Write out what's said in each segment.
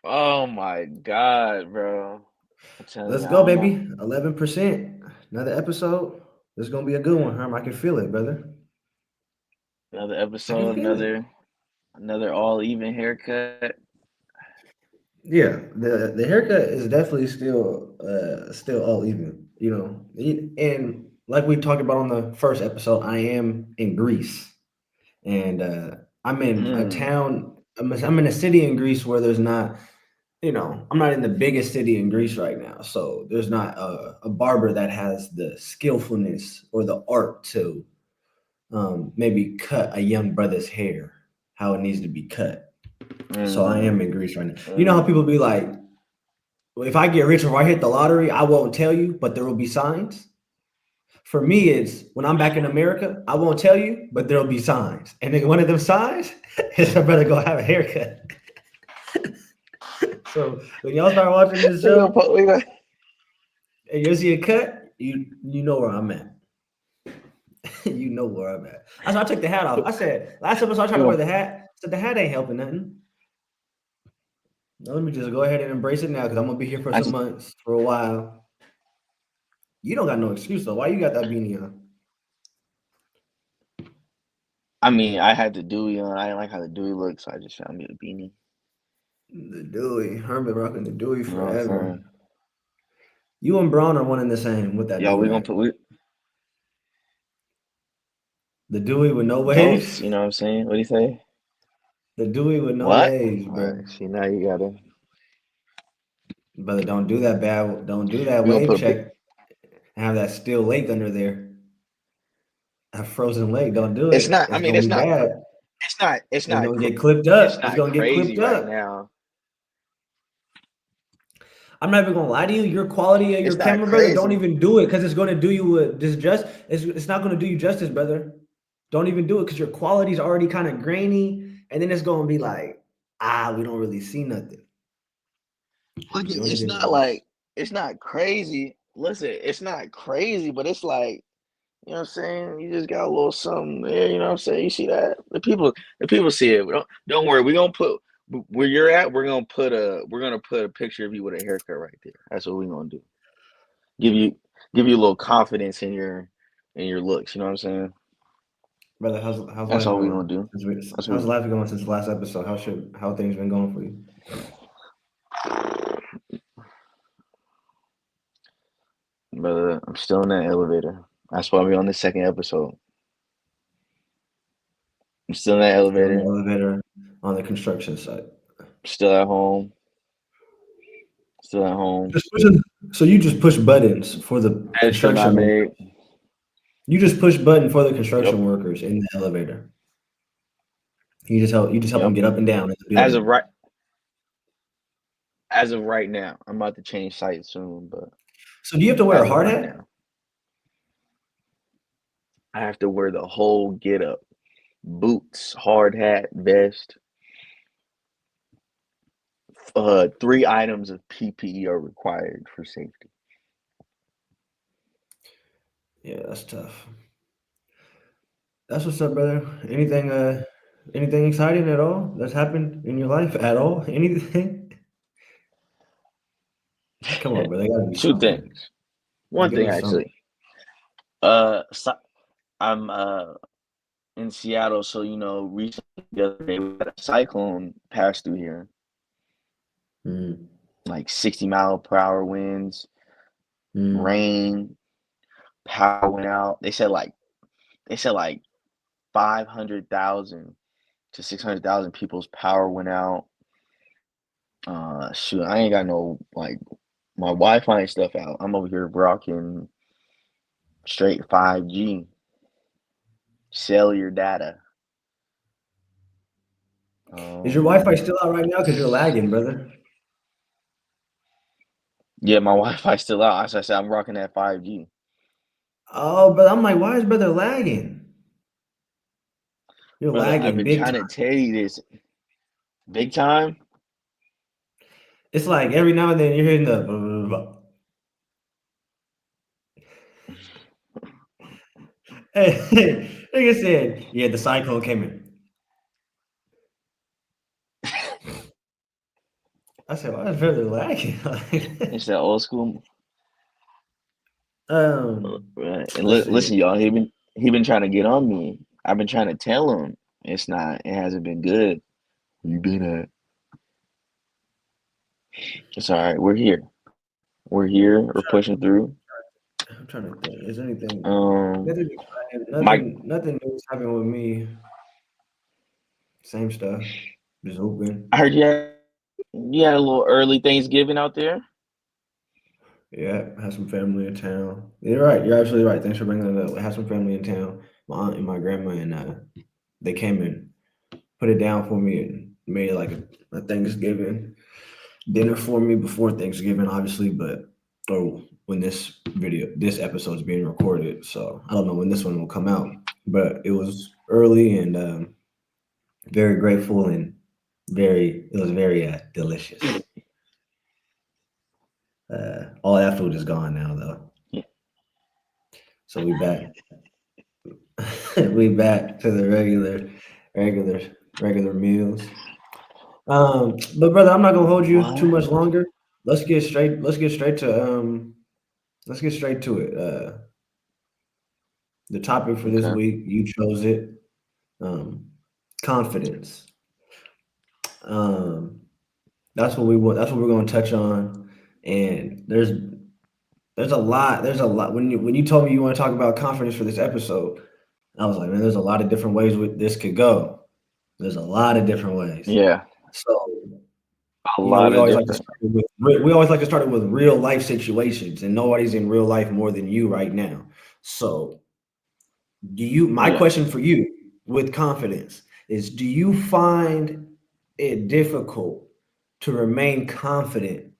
Oh my God, bro. I'm telling Let's you, I go, don't know. baby. 11%. Another episode. This is gonna be a good one, Herm. I can feel it, brother. Another I can episode, feel it. another all even haircut. Yeah, the haircut is definitely still all even, and like we talked about on the first episode, I am in Greece, and I'm in a Mm, town. I'm in a city in Greece where there's not, I'm not in the biggest city in Greece right now, so there's not a barber that has the skillfulness or the art to maybe cut a young brother's hair how it needs to be cut. So I mm, am in Greece right now. You know how mm. people be like, well, if I get rich or I hit the lottery, I won't tell you, but there will be signs. For me, it's when I'm back in America, I won't tell you, but there'll be signs. And then one of them signs is I better go have a haircut. So when y'all start watching this show We gonna, and you see a cut, you know where I'm at. You know where I'm at. I said I took the hat off. I said last episode I tried we to wear gonna the hat. I said the hat ain't helping nothing. Now, let me just go ahead and embrace it now because I'm gonna be here for I, some months, for a while. You don't got no excuse though. Why you got that beanie on? I mean, I had the Dewey on. I didn't like how the Dewey looked, so I just found me a beanie. The Dewey. Herman rocking the Dewey You know what I'm forever. saying? You and Braun are one and the same with that Yo, do we gonna rag. put we The Dewey with no ghosts. waves. You know what I'm saying? What do you say? The Dewey with no What? waves, All bro. right. See, now you gotta. Brother, don't do that bad. Don't do that We gonna wave put a pic. check and have that still lake under there. A frozen lake. Don't do It's it. not. I It's mean, gonna be bad. It's not. It's It's not. gonna get clipped up. It's It's not gonna get crazy clipped right up. now. I'm not even gonna lie to you. Your quality of your It's not camera, brother, don't crazy. even do it because it's gonna do you a disjust. It's not gonna do you justice, brother. Don't even do it because your quality's already kind of grainy, and then it's gonna be like, we don't really see nothing. Look, You don't it's even. not like it's not crazy. Listen, it's not crazy, but it's like you know what I'm saying. You just got a little something there. You know what I'm saying. You see that the people see it. Don't worry. We're gonna put where you're at. We're gonna put a picture of you with a haircut right there. That's what we're gonna do. Give you give you a little confidence in your looks. You know what I'm saying. Brother, how's That's life all we're going? gonna do. That's How's what. life going since the last episode? How things been going for you? Brother, I'm still in that elevator. That's why we're on the second episode. I'm still in that Still in the elevator. elevator on the construction site. Still at home. Still at home. So you just push buttons for the Bed still not construction. made. You just push button for the Yep. construction workers in the elevator. You just help them Yep. get up and down in the As of building. right as of right now, I'm about to change sites soon, but So do you have to wear a as of hard right hat? now, I have to wear the whole get up. Boots, hard hat, vest. Three items of PPE are required for safety. Yeah, that's tough. That's what's up, brother. Anything exciting at all that's happened in your life at all? Anything? Come on, brother. There gotta be Two something. things. There's One gotta thing be something. actually. So I'm in Seattle, so recently the other day we had a cyclone pass through here, Mm, like 60-mile-per-hour winds, mm. rain, power went out. They said like 500,000 to 600,000 people's power went out. Shoot, I ain't got no like my Wi-Fi and stuff out. I'm over here rocking straight 5G cellular data. Is your Wi-Fi Um, still out right now? Because you're lagging, brother. yeah, my Wi-Fi still out. As I said, I'm rocking that 5G. Oh, but I'm like, why is brother lagging? You're Brother, I've lagging been big trying to time. tell you this big time. It's like every now and then you're hitting the blah, blah, blah. Hey, nigga said, yeah, the cyclone came in. I said, why is brother lagging? It's that old school. Right. And Let's see. listen, y'all, he been trying to get on me. I've been trying to tell him it hasn't been good. Where you been at? It's all right. We're here. We're here. We're pushing through. I'm trying to think. Is there anything? Um, Nothing. my Nothing new's happened with me. Same stuff. Just I hooping. heard you had a little early Thanksgiving out there. Yeah, had some family in town. You're right. You're absolutely right. Thanks for bringing that up. I had some family in town. My aunt and my grandma, and they came and put it down for me and made like a Thanksgiving dinner for me before Thanksgiving, obviously, but or when this episode is being recorded. So I don't know when this one will come out, but it was early and very grateful and it was very delicious. All that food is gone now, though. So we back. We back to the regular, regular meals. But brother, I'm not gonna hold you too What? much longer. Let's get straight to it. The topic for this Okay. week, you chose it. Um, confidence. Um, that's what we want. That's what we're going to touch on. And there's a lot. There's a lot. When you told me you want to talk about confidence for this episode, I was like, man, there's a lot of different ways this could go. There's a lot of different ways. Yeah, So a lot we of always like to different. start it with we always like to start it with real life situations, and nobody's in real life more than you right now. So my Yeah. question for you with confidence is, do you find it difficult to remain confident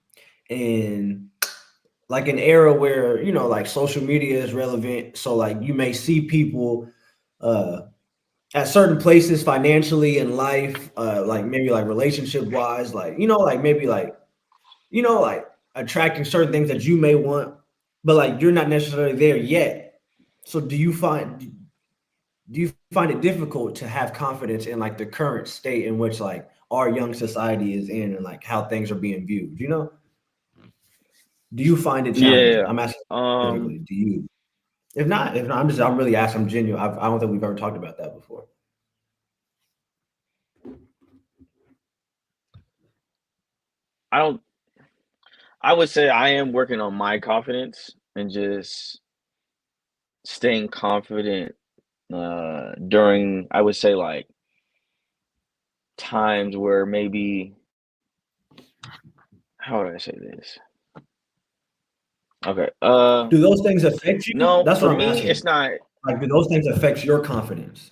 in like an era where, like social media is relevant? So like you may see people uh at certain places financially in life, like maybe like relationship wise, like, like maybe like attracting certain things that you may want, but like you're not necessarily there yet. So do you find it difficult to have confidence in like the current state in which like our young society is in and like how things are being viewed? Do you find it challenging? Yeah. I'm asking Um, specifically, do you? If not, I'm really asking. I'm genuine. I don't think we've ever talked about that before. I don't. I would say I am working on my confidence and just staying confident during, I would say, like times where maybe, how would I say this? Okay. Do those things affect you? No, That's for what I'm me, it's asking. not. Like, do those things affect your confidence?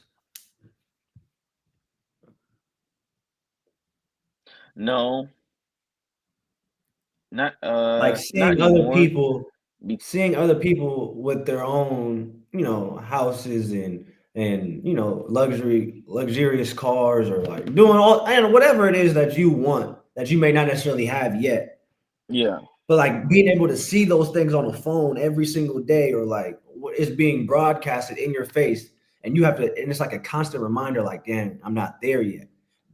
No, not Like not anymore. Be seeing other people with their own, houses and luxurious cars, or like doing all and whatever it is that you want that you may not necessarily have yet. Yeah. But like being able to see those things on the phone every single day, or like it's being broadcasted in your face, and you have to, and it's like a constant reminder, like, damn, I'm not there yet.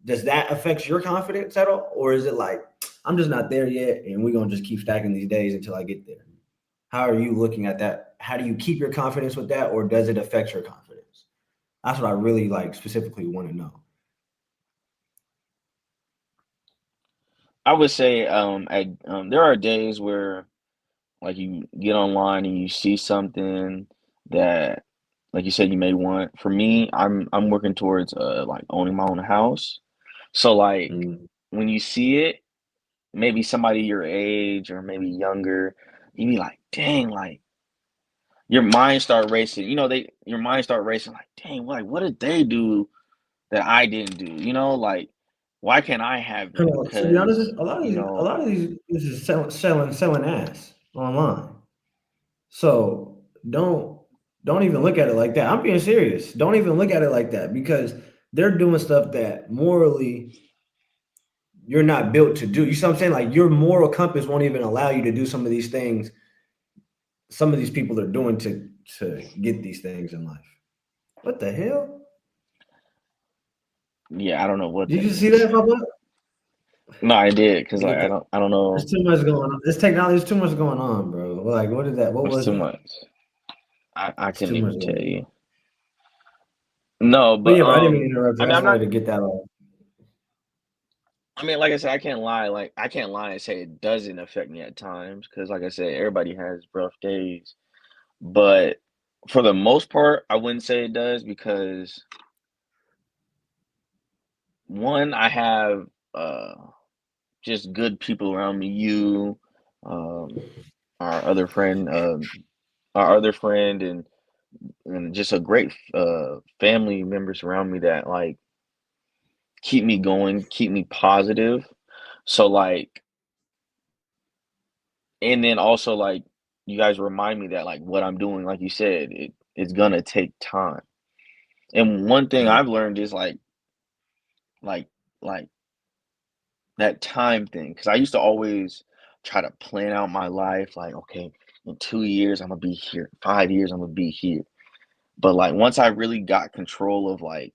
Does that affect your confidence at all, or is it like I'm just not there yet, and we're gonna just keep stacking these days until I get there? How are you looking at that? How do you keep your confidence with that, or does it affect your confidence? That's what I really like specifically want to know. I would say there are days where like you get online and you see something that like you said you may want. For me, I'm working towards like owning my own house. So like Mm. when you see it, maybe somebody your age or maybe younger, you be like, dang, like your mind start racing. Your mind start racing like, dang, like what did they do that I didn't do? Like why can't I have Come that? on, to be honest, Because, a lot of these this is selling ass online. So don't don't even look at it like that. I'm being serious. Don't even look at it like that, because they're doing stuff that morally you're not built to do. You see what I'm saying? Like your moral compass won't even allow you to do some of these things. Some of these people are doing to get these things in life. What the hell? yeah, I don't know what Did that you see is. that, Papa? No, I did because like Nigga, I don't know. there's too much going on. This technology is too much going on, bro. Like, what is that? What It's was too that? much. I It's too couldn't much even going tell on. you. No, But but yeah, bro, I didn't mean to interrupt I you. I mean, I'm just wanted not. to get that off. I mean, like I said, I can't lie. Like I can't lie and say it doesn't affect me at times because, like I said, everybody has rough days. But for the most part, I wouldn't say it does because one, I have uh just good people around me. You, um, our other friend, our other friend, and just a great family members around me that like keep me going, keep me positive. So like, and then also like you guys remind me that like what I'm doing, like you said, it's gonna take time. And one thing Right. I've learned is like like that time thing, because I used to always try to plan out my life, like, okay, in 2 years I'm gonna be here, 5 years I'm gonna be here. But like once I really got control of like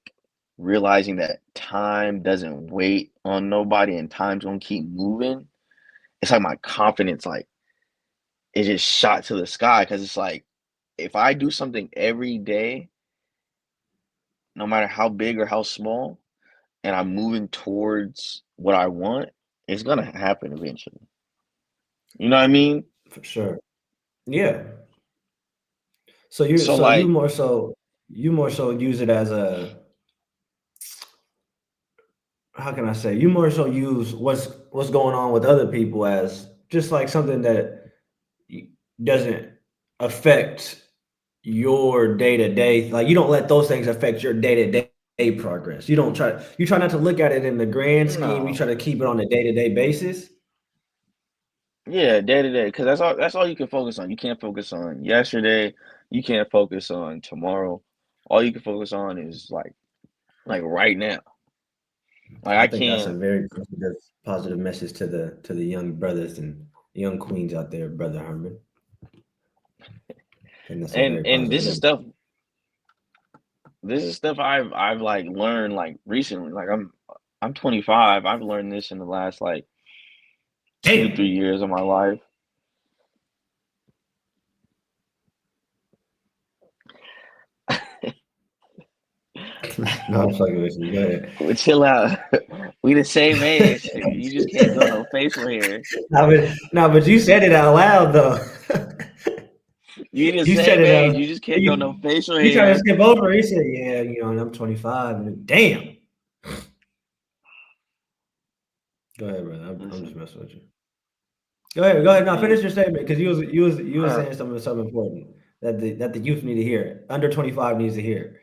realizing that time doesn't wait on nobody and time's gonna keep moving, it's like my confidence like it just shot to the sky because it's like if I do something every day, no matter how big or how small, and I'm moving towards what I want, it's gonna happen eventually. You know what I mean? For sure. Yeah. So you So so you like, more so you more so use it as a, how can I say, you more so use what's going on with other people as just like something that doesn't affect your day to day. Like, you don't let those things affect your day to day progress. You try not to look at it in the grand scheme. You try to no, keep it on a day to day basis. yeah, day to day, because that's all you can focus on. You can't focus on yesterday. You can't focus on tomorrow. All you can focus on is like right now. Like I I think that's a can't. very positive message to the young brothers and young queens out there, brother Herman. I think that's a very And positive this is message. stuff. This is stuff I've like learned like recently. Like I'm 25. I've learned this in the last like two to Damn. three years of my life. No, I'm fucking with you. Go ahead. Well, chill out. We the same age. You just can't grow no facial hair. No, but you said it out loud though. You the You said same it age. You just can't grow no you facial you trying to hair. skip over. He said, "Yeah, and I'm 25." And damn. Go ahead, brother. I'm just Listen, messing with you. Go ahead. Go ahead. Now man. finish your statement because you was Uh, saying something important that the youth need to hear. Under 25 needs to hear.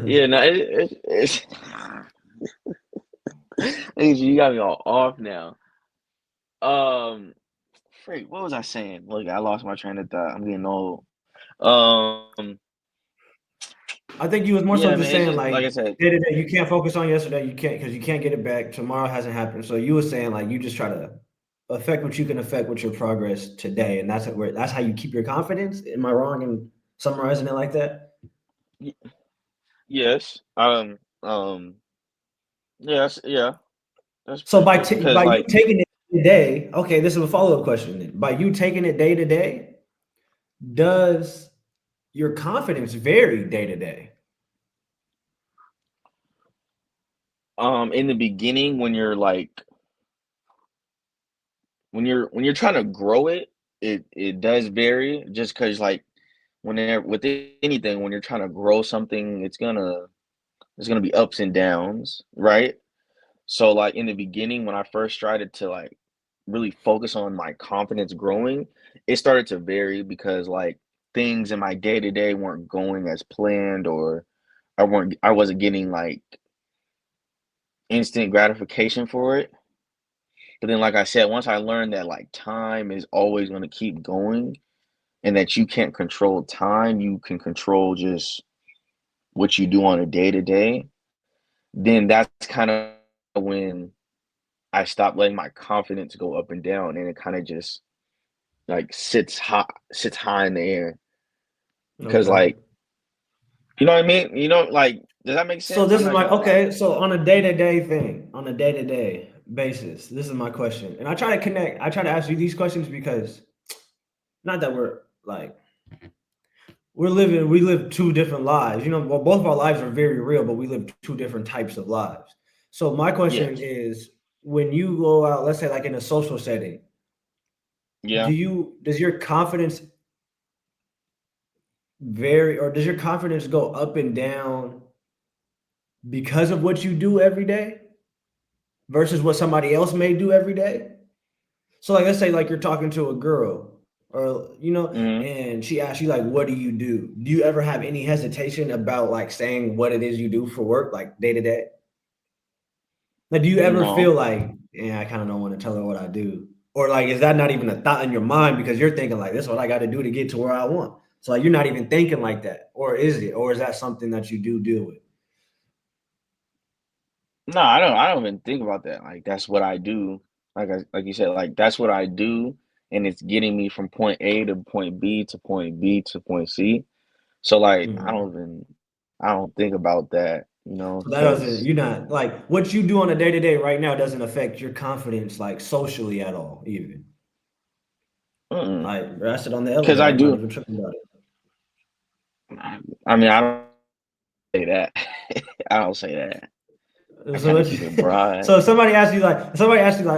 yeah, no, you got me all off now. Um, freak, what was I saying? Look, I lost my train of thought. I'm getting old. Um, I think you was more yeah, so man, just it's saying just like like I said. day to day. You can't focus on yesterday. You can't because you can't get it back. Tomorrow hasn't happened. So you were saying like you just try to affect what you can affect with your progress today, and that's how you keep your confidence. Am I wrong in summarizing it like that? Y- yes. Yes. Yeah. That's So pretty good because by you like taking it today, okay, this is a follow up question. Then. By you taking it day to day, does your confidence vary day to day? in the beginning when you're like when you're trying to grow it, it does vary just because like whenever with anything when you're trying to grow something, it's gonna be ups and downs, right? So like in the beginning when I first started to like really focus on my confidence growing, it started to vary because like things in my day to day weren't going as planned or I wasn't getting like instant gratification for it. But then like I said, once I learned that like time is always going to keep going and that you can't control time, you can control just what you do on a day to day, then that's kind of when I stopped letting my confidence go up and down and it kind of just like sits high in the air because Okay. like you know what I mean? You know like Does that make So sense? this I'm is not my gonna like. okay. So on a day to day thing, on a day to day basis, this is my question, and I try to connect. I try to ask you these questions because not that we're like we live two different lives. You know, well, both of our lives are very real, but we live two different types of lives. So my question Yes. is, when you go out, let's say like in a social setting, Yeah. does your confidence vary, or does your confidence go up and down because of what you do every day versus what somebody else may do every day? So like let's say like you're talking to a girl or Hmm. and she asks you like what do you do? Do you ever have any hesitation about like saying what it is you do for work like day to day? Like do you ever feel No. like, yeah, I kind of don't want to tell her what I do? Or like is that not even a thought in your mind because you're thinking like this is what I got to do to get to where I want? So like you're not even thinking like that. Or is it? Or is that something that you do deal with? No, I don't. I don't even think about that. Like that's what I do. Like you said, like that's what I do, and it's getting me from point A to point B to point B to point C. So like Mhm. I don't think about that, you know, So that doesn't, because you're not like what you do on a day to day right now doesn't affect your confidence like socially at all, even. Like, bro, I sit on the because elevator, I I'm not do. even tripping about it. I mean, I don't say that. I don't say that. I So, kind of keep it broad. so if somebody asks you like,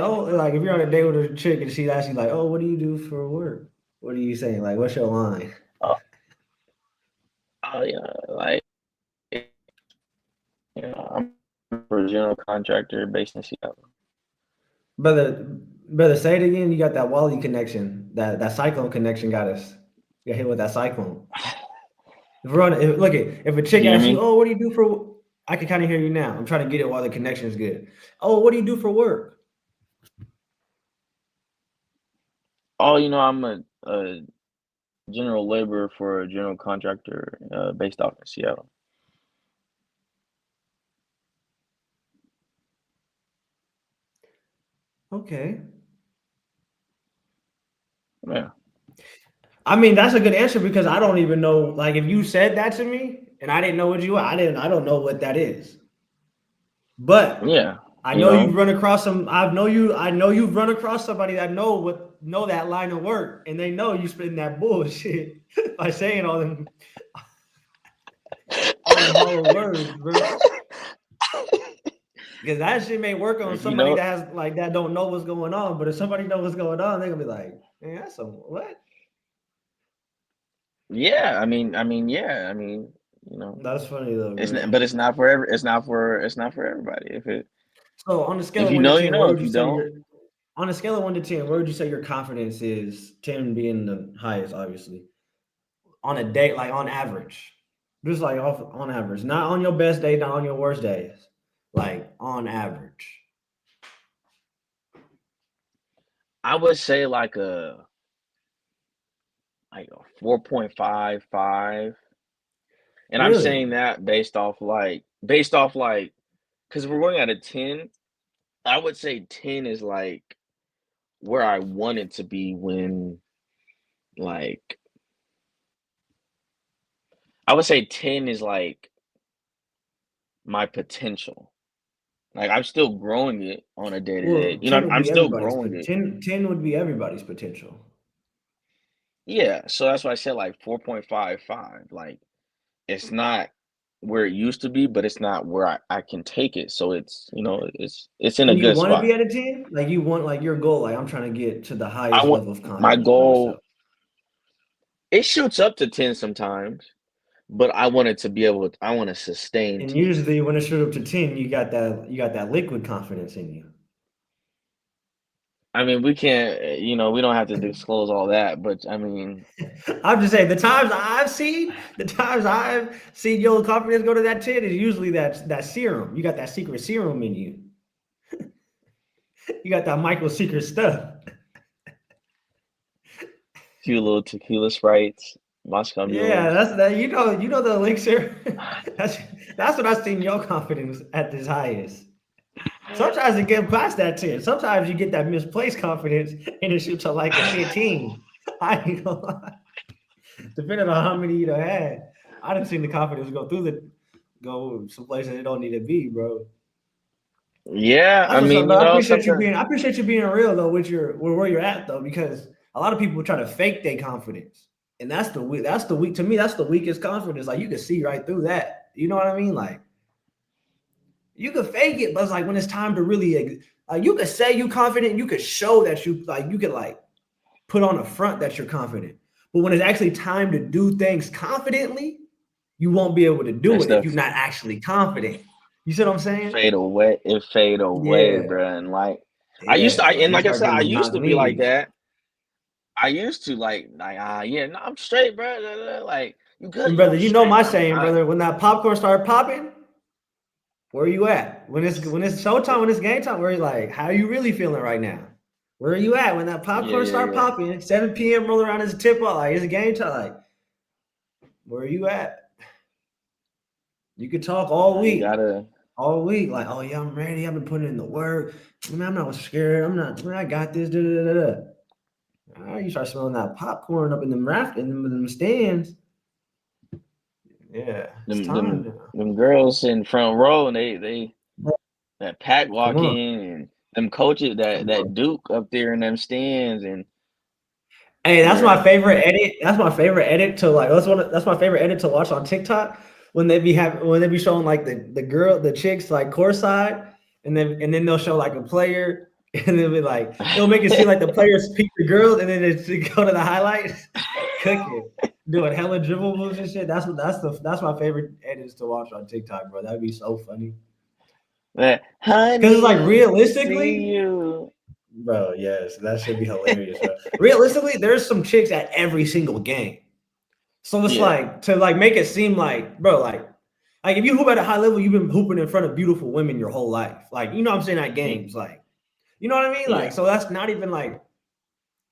oh, like if you're on a date with a chick and she asks you like, oh, what do you do for work? What are you saying? Like, what's your line? Oh, oh yeah, like I'm for a general contractor based in Seattle. Brother, brother, say it again. You got that Wally connection, that cyclone connection got us. Got hit with that cyclone. If we're on, look it. If a You chick hear asks you, me? "Oh, what do you do for?" I can kind of hear you now. I'm trying to get it while the connection is good. Oh, what do you do for work? Oh, I'm a general laborer for a general contractor based off in Seattle. Okay. Yeah, I mean, that's a good answer because I don't even know. Like, if you said that to me and I didn't know what you were, I didn't. I don't know what that is. But yeah, I you know you've know, run across some. I know you. I know you've run across somebody that know that line of work, and they know you spitting that bullshit by saying all them hollow words, bro. Because that shit may work on you somebody know, that has like that don't know what's going on. But if somebody knows what's going on, they're gonna be like, man, that's some what? yeah. Yeah. You know, That's funny though, it's bro. not, but it's not for everybody. So on a scale If of you one to know, you ten, where know. would If you you say don't, your on a scale of 1 to 10, where would you say your confidence is? 10 being the highest, obviously. On a date, like on average. Just like off on average. Not on your best day, not on your worst days. Like on average. I would say like a 4.55, and I'm Really? saying that based off like because we're going at a 10. I would say 10 is like where I want it to be when like I would say 10 is like my potential. Like I'm still growing it on a day to day. Well, 10 would I'm be still everybody's growing it. 10 would be everybody's potential. Yeah, so that's why I said like 4.55. Like it's not where it used to be, but it's not where I can take it. So it's in a And you good want to spot. be at a 10? Like you want like your goal, like I'm trying to get to the I highest want level of my confidence for myself. goal, it shoots up to 10 sometimes, but I want to sustain And 10. usually when it shoot up to 10, you got that liquid confidence in you. I mean, we can't, we don't have to disclose all that, but I mean, I'm just saying the times I've seen your confidence go to that 10 is usually that serum. You got that secret serum in you. You got that Michael secret stuff. few little tequila sprites, Moscow Yeah, mules. that's that. You know the elixir. that's that's what I've seen your confidence at this highest. Sometimes it gets past that 10. Sometimes you get that misplaced confidence and it shoots to like a 15. I ain't gonna lie. Depending on how many you done had. I didn't see the confidence go through the go someplace that it don't need to be, bro. Yeah, That's I what's up, mean, bro. sometimes. I appreciate you being real though with your where you're at though, because a lot of people try to fake their confidence, and that's the weak to me. That's the weakest confidence. Like you can see right through that. You know what I mean? Like you can fake it, but it's like when it's time to really like you could say you confident, you could show that you could like put on a front that you're confident. But when it's actually time to do things confidently, you won't be able to That do it if stuff you're not actually confident. You see what I'm saying? fade away, Yeah. bro. And like, Yeah. Like and you like I start said, getting I them used knock to be like knees. that. I used to yeah, no, I'm straight, bro. Like, you good? And Yeah, brother, I'm you know straight. my saying, brother. When that popcorn started popping, where are you at? When it's showtime, when it's game time, where you like, how are you really feeling right now? Where are you at? When that Yeah, popcorn yeah, start yeah. popping, 7 p.m. roll around as a tip off, like it's game time. Like, where are you at? You could talk Nah, you gotta all week. Like, oh yeah, I'm ready. I've been putting in the work. Man, I'm not scared. I'm not. Man, I got this. Da, da, da, da. All right, you start smelling that popcorn up in them stands. Yeah, it's time now. them girls in front row, and they that pack Come walk on, in, and them coaches come that on. Duke up there in them stands, and Hey, that's yeah. my favorite edit. That's my favorite edit to like. That's my favorite edit to watch on TikTok when they be showing like the chicks like course side, and then they'll show like a player, and they'll be like it'll make it seem like the players pick the girls, and then they go to the highlights, cooking, doing hella dribble moves and shit. That's my favorite edits to watch on TikTok, bro. That'd be so funny. That, Because it's like honey, see realistically, you. bro. Yes, that should be hilarious, bro. Realistically, there's some chicks at every single game. So it's Yeah. like to like make it seem like, bro, like if you hoop at a high level, you've been hooping in front of beautiful women your whole life. Like, you know what I'm saying at Mhm. games. Like, you know what I mean? Like, Yeah. so that's not even like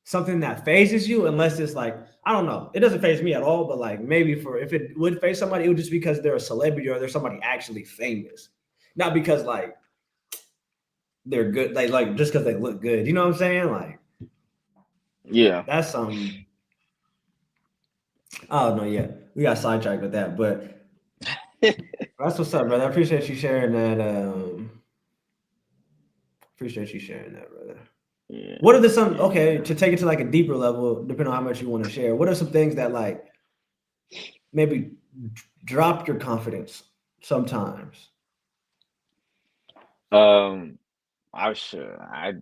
something that phases you unless it's like, I don't know. It doesn't phase me at all, but like maybe for if it would phase somebody, it would just because they're a celebrity or they're somebody actually famous. Not because like they're good, like just because they look good. You know what I'm saying? Like Yeah. that's I don't know, yeah. We got sidetracked with that, but that's what's up, brother. I appreciate you sharing that. Appreciate you sharing that, brother. Yeah. What are the some Yeah, okay man. to take it to like a deeper level, depending on how much you want to share? What are some things that like maybe drop your confidence sometimes? Um, I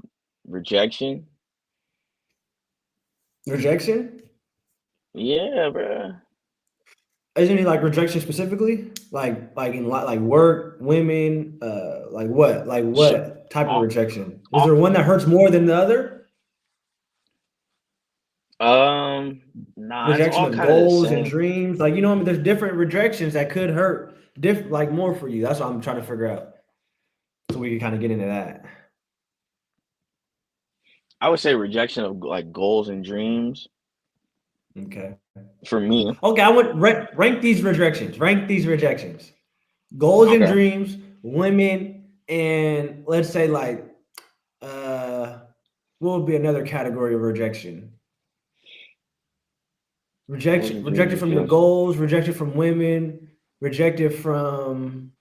rejection. Rejection? Yeah, bro. Is any like rejection specifically? Like in like work, women, like what? Like Sh- what type of uh, rejection? Is there one that hurts more than the other? um, nah, it's Rejection all of kind of the goals and same. dreams. Like you know, I mean, there's different rejections that could hurt like more for you. That's what I'm trying to figure out. So we can kind of get into that. I would say rejection of like goals and dreams Okay. for me. Okay, I would rank these rejections. Rank these rejections. Goals and Okay. dreams, women, and let's say like uh what would be another category of rejection? Goals and dreams, Rejected from your rejection. goals, rejected from women, rejected from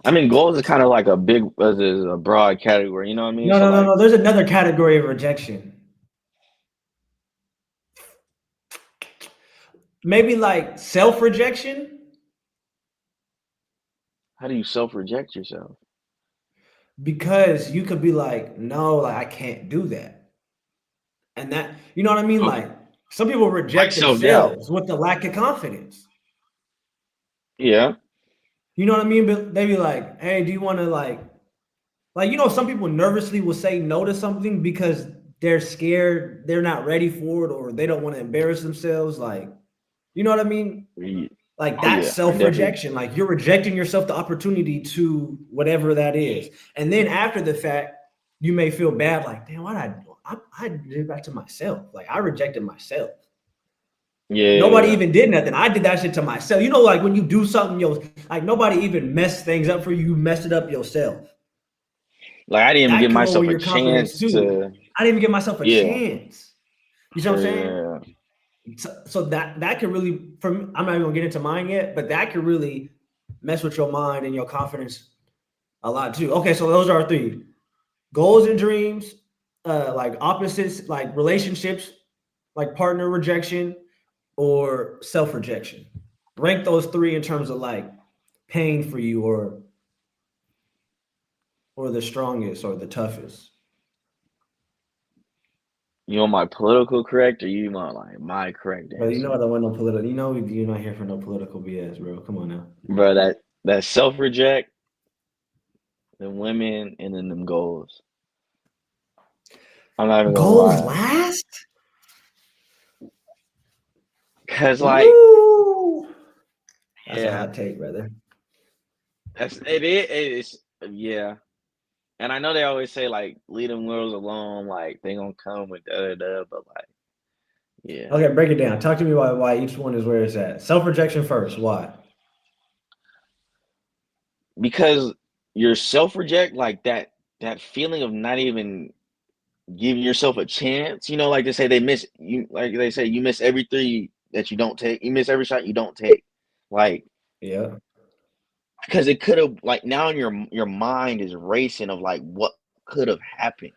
I mean, goals is kind of like a big, is a broad category. You know what I mean? no, So no, no, like, no. There's another category of rejection. Maybe like self-rejection how do you self reject yourself? because you could be like, no, like I can't do that. And that, you know what I mean? Okay. Like some people Like reject self doubt. themselves with the lack of confidence. Yeah. You know what I mean? But they be like, hey, do you want to like, you know, some people nervously will say no to something because they're scared, they're not ready for it, or they don't want to embarrass themselves. Like, you know what I mean? Ye- Like Oh that's yeah, I definitely. self-rejection. Like you're rejecting yourself the opportunity to whatever that is. And then after the fact, you may feel bad, like, damn, what I did that to myself. Like I rejected myself. Yeah, yeah, Nobody yeah. even did nothing. I did that shit to myself. You know, like when you do something, like nobody even messed things up for you. You messed it up yourself. Like I didn't even That give could lower myself a your confidence chance too. to. I didn't even give myself a Yeah, chance. You see what I'm saying? yeah. So that could really, from I'm not even gonna get into mine yet, but that could really mess with your mind and your confidence a lot too. Okay, so those are our three goals and dreams, like opposites, like relationships, like partner rejection or self rejection. Rank those three in terms of like pain for you, or the strongest or the toughest. You want my political correct or you want like my correct But you know answer? I don't want no political. You know you're not here for no political BS, bro. Come on now. Bro, that self reject, the women, and then them goals. I'm not even gonna Goals lie. last? Cause like, Woo! That's a yeah, hot take, brother. it's yeah. And I know they always say like leave them girls alone, like they gonna come with da da da, but like, yeah. Okay, break it down. Talk to me why each one is where it's at. Self rejection first. Why? Because your self reject, like that feeling of not even giving yourself a chance, like they say they miss you, like they say you miss every three that you don't take, you miss every shot you don't take. Like, Yeah. because it could have, like, now in your mind is racing of like what could have happened.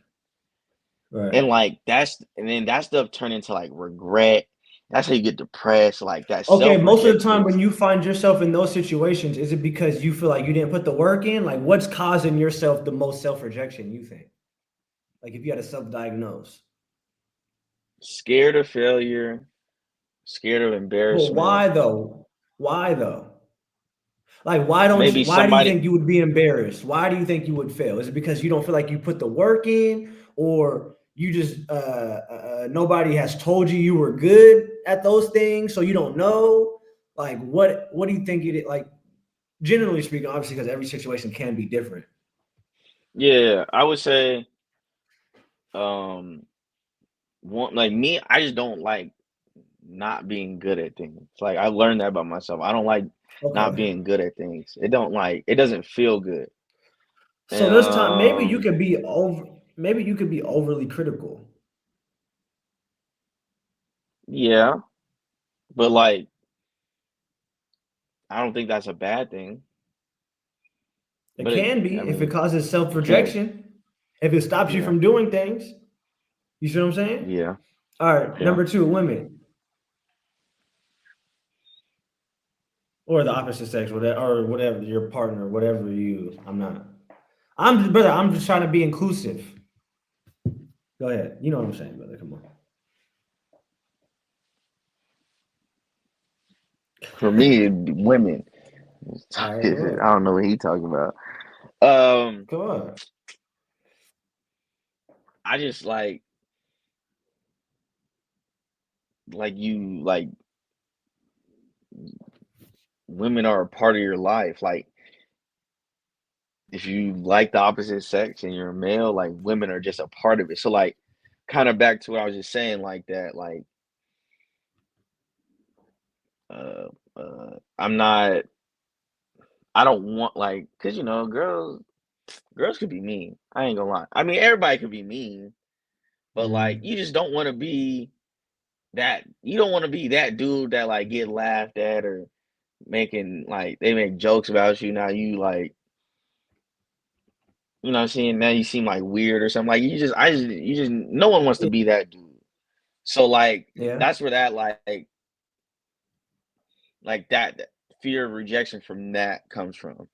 Right. And like and then that stuff turn into like regret. That's how you get depressed. Like that Okay, self most of the reject time is when you find yourself in those situations, is it because you feel like you didn't put the work in? Like, what's causing yourself the most self rejection, you think? Like, if you had to self diagnose. scared of failure, scared of But embarrassment. why though? Why though? Like, Maybe why do you somebody, think you would be embarrassed? Why do you think you would fail? Is it because you don't feel like you put the work in, or you just nobody has told you were good at those things, so you don't know? Like, what do you think it is? Like, generally speaking, obviously, because every situation can be different. yeah, I would say, um, one, like me, I just don't like not being good at things. Like I learned that about myself. I don't like not Okay. being good at things. It doesn't feel good. So And this time, maybe you could be overly critical. yeah, but like I don't think that's a bad thing. It But it, can I be if it mean, causes self it can. rejection, if it stops you Yeah, from doing things. You see what I'm saying? yeah, All right, yeah. number two, women or the opposite sex, whatever, or whatever your partner, whatever you. I'm not. I'm brother. I'm just trying to be inclusive. Go ahead. You know what I'm saying, brother. Come For me, it'd be women. on. All right, I go ahead. don't know what he talking about. Um, Go on. I just like you like women are a part of your life. Like if you like the opposite sex and you're a male, like women are just a part of it. So like kind of back to what I was just saying, like that, like uh I'm not I don't want like because girls could be mean. I ain't gonna lie. I mean everybody could be mean, but like Mm, you just don't want to be that you don't want to be that dude that like get laughed at or making like they make jokes about you. Now you like what I'm saying, now you seem like weird or something. Like you just no one wants to yeah. be that dude. So like Yeah. that's where that like that fear of rejection from that comes from,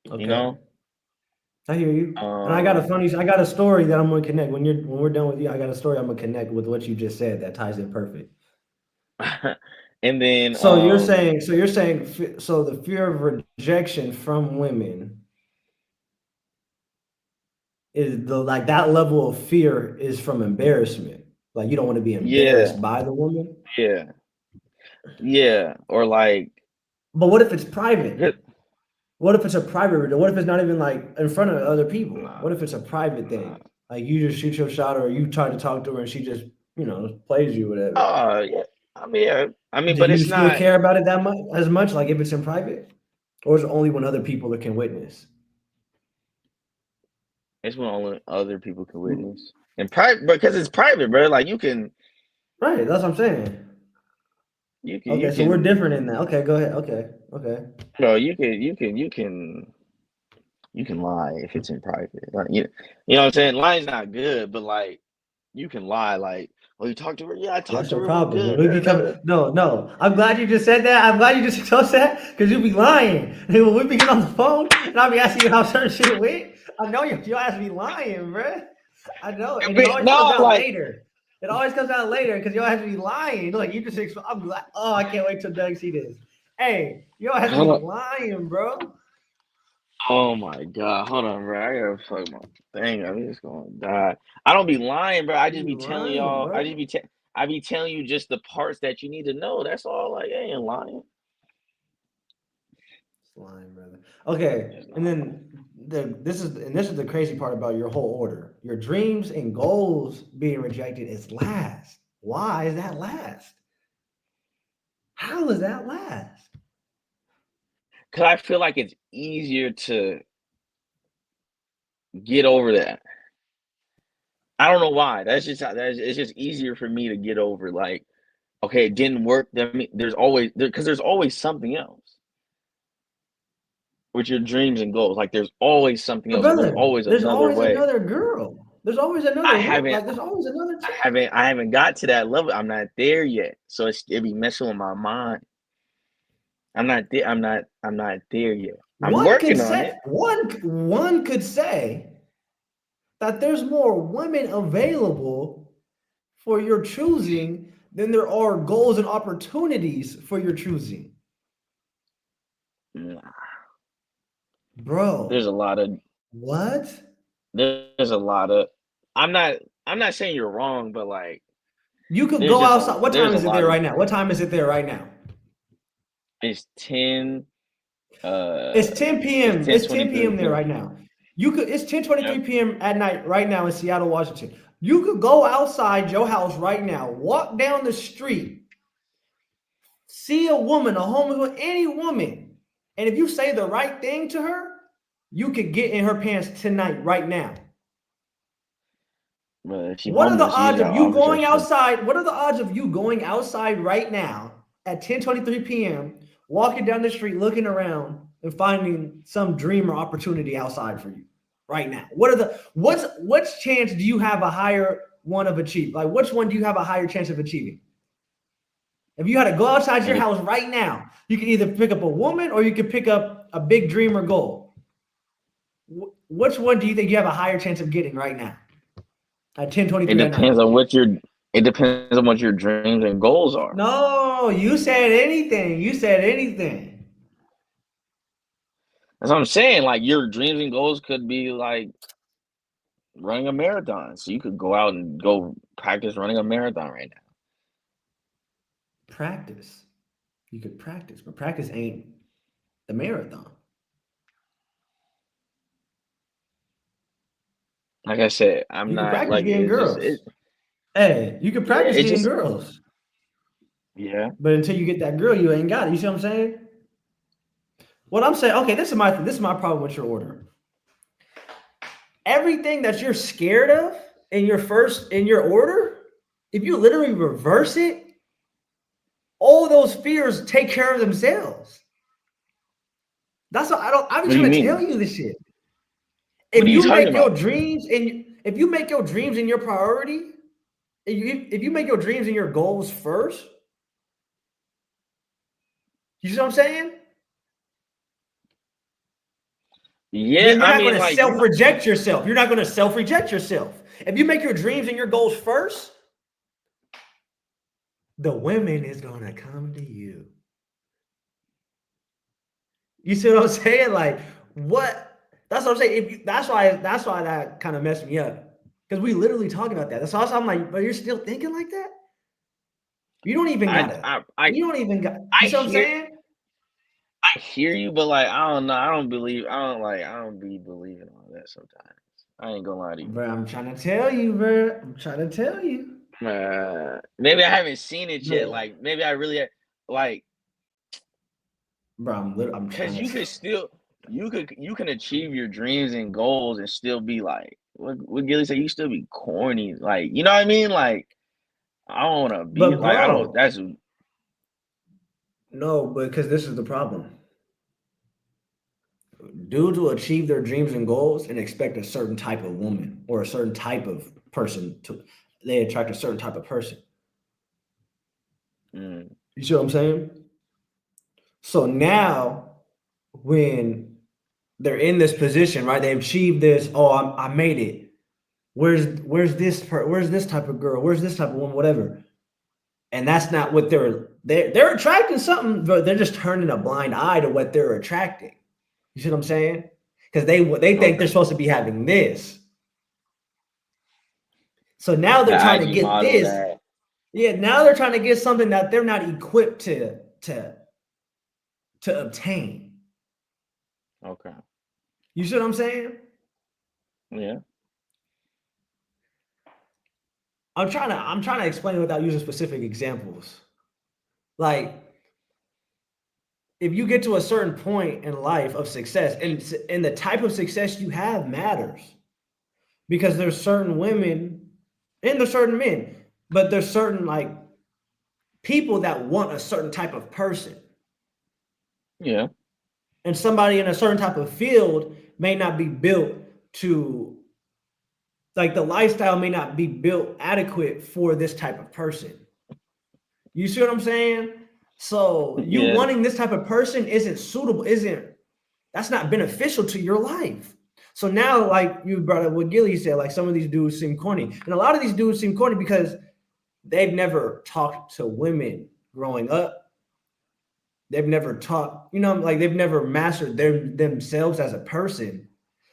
you Okay. know? I hear you. And Um I got a story that I'm gonna connect when we're done with you. I got a story I'm gonna connect with what you just said that ties in perfect. and then So the fear of rejection from women is the like that level of fear is from embarrassment. Like you don't want to be yeah, embarrassed by the woman. yeah, yeah. Or like But what if it's private? good- What if it's a private? What if it's not even like in front of other people? nah, What if it's a private nah. thing? Like you just shoot your shot, or you try to talk to her and she just plays you, whatever. Oh yeah. Yeah. I mean, Do but you it's still not care about it that much as much? Like if it's in private, or is it only when other people that can witness? it's when only other people can witness. And private because it's private, bro. Like you can. Right. That's what I'm saying. You Okay, so we're can, different in that. Okay, go ahead. Okay, okay. bro. You can lie if it's in private. Like, you know what I'm saying? Lying's not good, but like you can lie. Like, oh, you talked to her? Yeah, I talked That's to your her. We problem. When good. we Da, be da, coming, da. no, no. I'm glad you just said that. I'm glad you just told that because you be lying. And when we be getting on the phone and I'll be asking you how certain shit went, I know your ass be lying, bruh. I know, and it But always comes no, out like, later. It always comes out later because your ass be lying. Like you just, I'm glad. Oh, I can't wait till Doug see this. Hey, your ass hold be on. lying, bro. Oh my God, hold on, bro. I gotta fuck my thing. I'm just gonna die. I don't be lying, bro. I You just be be telling lying, y'all. bro. I be telling you just the parts that you need to know. That's all. Like, I ain't lying. It's lying, brother. Okay, It's and not then this is the crazy part about your whole order. Your dreams and goals being rejected is last. Why is that last? How is that last? because I feel like it's easier to get over that. I don't know why. It's just easier for me to get over. Like, okay, it didn't work. That mean, there's always something else with your dreams and goals. Like, there's always something But else. There's brother, always there's another always way. another girl. There's always I another one. haven't Like there's always another I chick. haven't I haven't got to that level. I'm not there yet. So it be messing with my mind. I'm not there yet. I'm One could working on it. say one could say that there's more women available for your choosing than there are goals and opportunities for your choosing. Nah, there's Bro, a lot of what? there's a lot of I'm not I'm not saying you're wrong, but like You could go outside. What time there's a is it lot there of right now? What time is it there right now? it's 10 It's 10 it's p.m. It's 10 10:23 p.m. there p.m. right now. It's Yeah. 10:23 p.m. at night right now in Seattle, Washington. You could go outside your house right now, walk down the street, see a woman, a homeless woman, any woman, and if you say the right thing to her, you could get in her pants tonight, right now. But if she What are the homeless, you just odds of gotta you offer going something. outside? What are the odds of you going outside right now at 10:23 p.m., walking down the street, looking around, and finding some dream or opportunity outside for you right now? Which chance do you have a higher one of achieving? Like which one do you have a higher chance of achieving? If you had to go outside And your if, house right now, you can either pick up a woman or you could pick up a big dream or goal. Which one do you think you have a higher chance of getting right now at it 10:23 at night? depends on what your dreams and goals are. No, you said anything. You said anything. That's what I'm saying. Like your dreams and goals could be like running a marathon. So you could go out and go practice running a marathon right now. Practice. You could practice, but practice ain't the marathon. Like I said, I'm You could not practice like getting it's just girls. Hey, you could yeah, practice it's getting just girls, yeah. but until you get that girl, you ain't got it. You see what I'm saying? What I'm saying, okay, this is my problem with your order. Everything that you're scared of in your order, if you literally reverse it, all those fears take care of themselves. That's what I don't. I've been What do you trying to tell mean? you this shit. What are you talking about? If you make your dreams and your priority, if you make your dreams and your goals first, you see what I'm saying? Yeah, Then you're I not going mean to like self reject yourself. You're not going to self reject yourself. If you make your dreams and your goals first, the women is going to come to you. You see what I'm saying? Like what? That's what I'm saying. That's why that kind of messed me up because we literally talking about that. That's also I'm like, but you're still thinking like that. You don't even I gotta. I I You don't even got. I You see what I'm hear saying? I hear you, but like I don't know. I don't be believing all that sometimes. I ain't gonna lie to you. Bro, I'm trying to tell you, bro. I'm trying to tell you. Maybe I haven't seen it yet. Bro, Like maybe I really like I'm because trying you to. could still you can achieve your dreams and goals and still be like what Gilly said. You still be corny. Like you know what I mean? Like I don't want to be But like I don't. bro, That's no, because this is the problem. Dudes will achieve their dreams and goals and expect a certain type of woman or a certain type of person to they attract a certain type of person. mm, You see what I'm saying? So now when they're in this position, right? They've achieved this. Oh, I made it. Where's this type of girl? Where's this type of woman? Whatever. And that's not what they're attracting something, but they're just turning a blind eye to what they're attracting. You see what I'm saying? Because they think they're okay. supposed to be having this. So now The they're trying to IG get model this. that Yeah, now they're trying to get something that they're not equipped to obtain. okay. You see what I'm saying? Yeah. I'm trying to explain without using specific examples. Like if you get to a certain point in life of success, and the type of success you have matters because there's certain women and there's certain men, but there's certain like people that want a certain type of person, Yeah. and somebody in a certain type of field may not be built to like the lifestyle may not be built adequate for this type of person. You see what I'm saying? So you Yeah. wanting this type of person isn't suitable, isn't that's not beneficial to your life. So now, like you brought up what Gilly said, like some of these dudes seem corny. And a lot of these dudes seem corny because they've never talked to women growing up. They've never taught, like they've never mastered themselves as a person.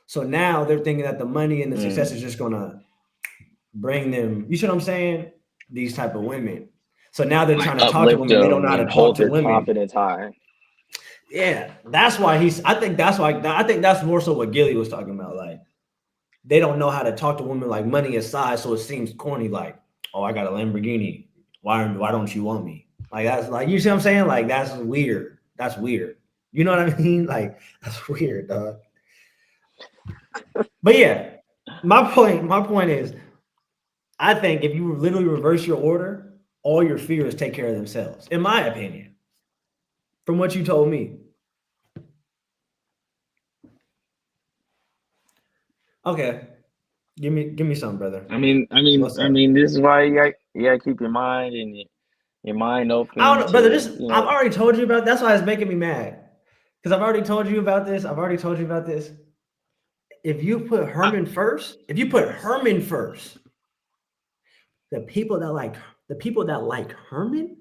So now they're thinking that the money and the success Mm. is just gonna bring them, you see what I'm saying? These type of women. So now they're Like trying to talk to uplift women. They don't them know how and to talk hold to their women. confidence high. Yeah, that's why I think that's more so what Gilly was talking about. Like they don't know how to talk to women like money aside, so it seems corny. Like, oh, I got a Lamborghini. Why don't you want me? Like that's like you see what I'm saying? Like that's weird. That's weird. You know what I mean? Like that's weird, dog. But yeah, my point is, I think if you literally reverse your order, all your fears take care of themselves. In my opinion, from what you told me. Okay, give me something, brother. What's up? This is why you gotta keep your mind and your mind I don't open know, brother. to, This I've already told you about. That's why it's making me mad. Because I've already told you about this. I've already told you about this. I, If you put Herman first, the people that like the people that like Herman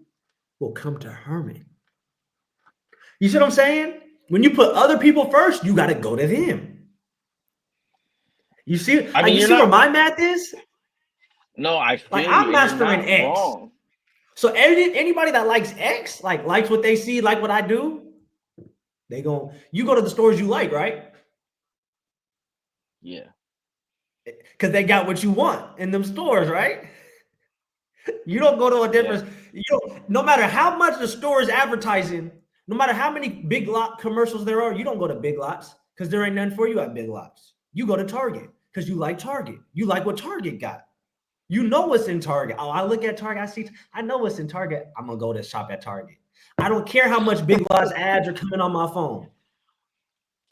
will come to Herman. You see what I'm saying? When you put other people first, you got to go to them. You see, I like mean, you you're see where not. my math is. No, I Like feel you, I'm and you're mastering not X. wrong. So anybody that likes X, like likes what they see, like what I do, they go. You go to the stores you like, right? Yeah, Because they got what you want in them stores, right? You don't go to a yeah, different. You don't, no matter how much the store is advertising, no matter how many big lot commercials there are, you don't go to Big Lots because there ain't nothing for you at Big Lots. You go to Target because you like Target. You like what Target got. You know what's in Target. Oh, I look at Target. I know what's in Target. I'm gonna go to shop at Target. I don't care how much Big Lots ads are coming on my phone.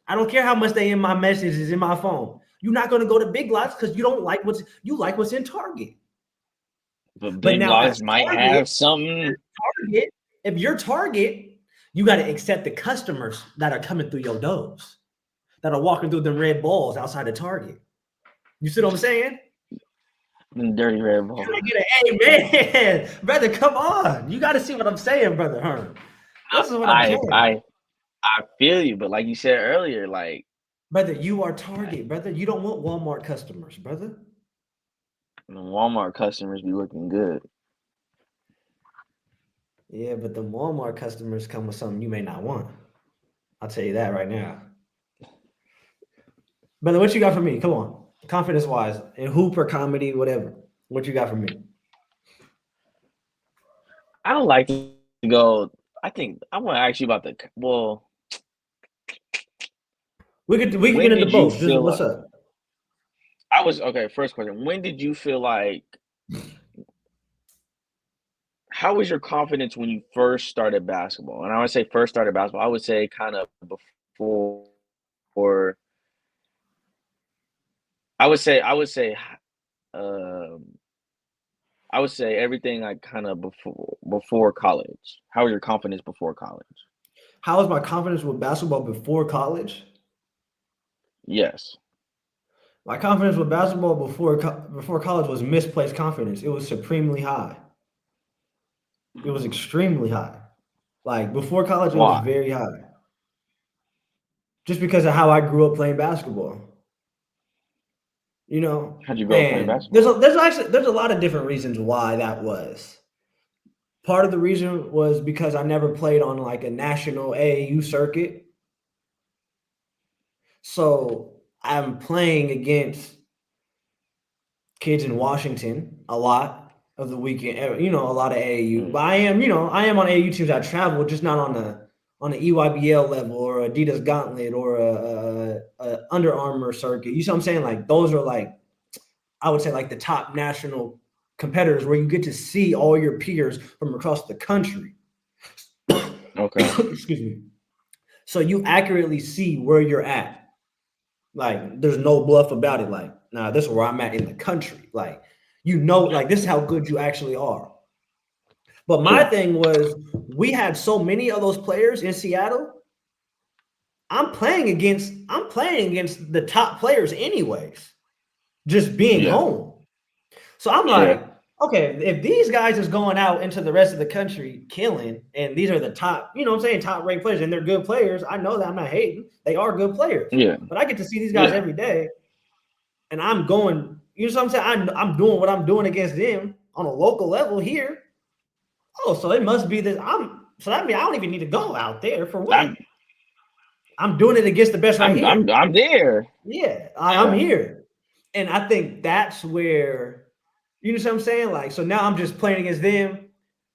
I don't care how much they in my messages in my phone. You're not gonna go to Big Lots because you don't like what's in Target. but But Big now Lots might have something. Target, if you're Target, you got to accept the customers that are coming through your doors, that are walking through them red balls outside of Target. You see what I'm saying? Dirty red You balls. gotta get an amen, brother. Come on, you got to see what I'm saying, brother Herm. This is what I'm I saying, I I feel you, but like you said earlier, like brother. You are Target, brother. You don't want Walmart customers, brother. the Walmart customers be looking good. Yeah, but the Walmart customers come with something you may not want. I'll tell you that right now. Brother, what you got for me? Come on. Confidence wise, and Hooper comedy, whatever. What you got for me? I don't like to go. I think I want to ask you about the. Well, We can get when into did you both. Just feel what's like up? I was okay? First question: when did you feel like how was your confidence when you first started basketball? And I would say first started basketball, I would say kind of before I would say um I would say everything like kind of before college. How was your confidence before college? How was my confidence with basketball before college? Yes. My confidence with basketball before college was misplaced confidence. It was supremely high. It was extremely high. Like before college, it was Why? very high. Just because of how I grew up playing basketball. You know, How'd you grow up playing and there's basketball? there's a lot of different reasons why that was. Part of the reason was because I never played on like a national AAU circuit. So I'm playing against kids in Washington a lot of the weekend, a lot of AAU. But Mm, I am on AAU teams. I travel, just not on the EYBL level or Adidas Gauntlet or a Under Armour circuit. You see what I'm saying? Like those are like I would say like the top national competitors where you get to see all your peers from across the country. okay. Excuse me. So you accurately see where you're at. Like there's no bluff about it. Like, nah, this is where I'm at in the country. Like, like this is how good you actually are. But my Yeah. thing was we had so many of those players in Seattle. I'm playing against the top players anyways, just being Yeah. home. So I'm Yeah. like, okay, if these guys is going out into the rest of the country killing, and these are the top, what I'm saying, top ranked players, and they're good players. I know that I'm not hating. They are good players. Yeah. But I get to see these guys Yeah. every day, and I'm going, what I'm saying? I'm doing what I'm doing against them on a local level here. Oh, so it must be that so that means I don't even need to go out there for what? I'm I'm doing it against the best right I'm here. I'm I'm there. Yeah, I'm Yeah. here. And I think that's where, you know what I'm saying? Like, so now I'm just playing against them,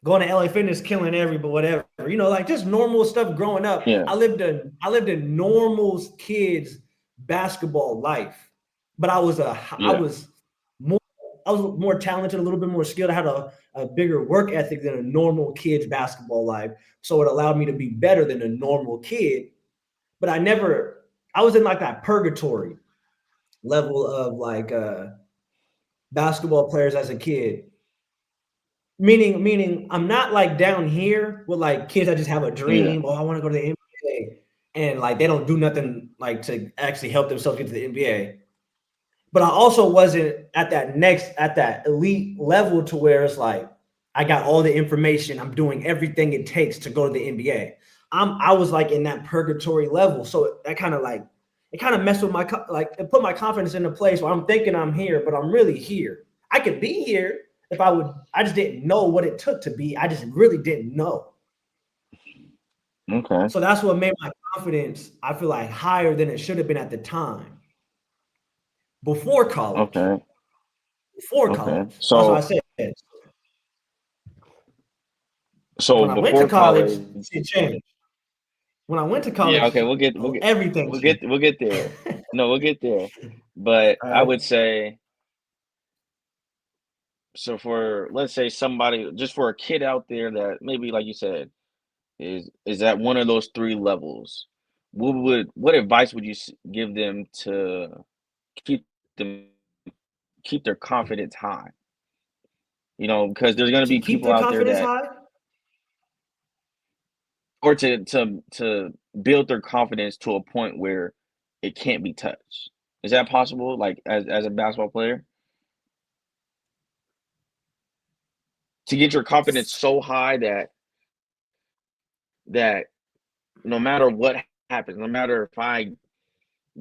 going to LA Fitness, killing everybody, whatever. Like just normal stuff growing up. Yeah. I lived a normal kid's basketball life, but Yeah. more I was more talented, a little bit more skilled. I had a bigger work ethic than a normal kid's basketball life. So it allowed me to be better than a normal kid. But I was in like that purgatory level of like basketball players as a kid. Meaning I'm not like down here with like kids that just have a Yeah. dream. Oh, I want to go to the NBA, and like they don't do nothing like to actually help themselves get to the NBA. But I also wasn't at that elite level to where it's like I got all the information. I'm doing everything it takes to go to the NBA. I was like in that purgatory level, so that kind of like it kind of messed with it put my confidence in a place where I'm thinking I'm here, but I'm really here. I could be here if I would. I just didn't know what it took to be. I just really didn't know. Okay. So that's what made my confidence, I feel like, higher than it should have been at the time before college. Okay. Before Okay. college. That's what I So said. so When I went to before college, college, it changed. When I went to yeah, college, okay, everything changed. we'll get there. No, we'll get there. But All I right. would say so for let's say somebody just for a kid out there that maybe like you said is at one of those three levels. What advice would you give them to keep them keep their confidence high? You know, because there's going to To be keep people their out there confidence that high, or to build their confidence to a point where it can't be touched. Is that possible? Like as a basketball player, to get your confidence so high that no matter what happens, no matter if I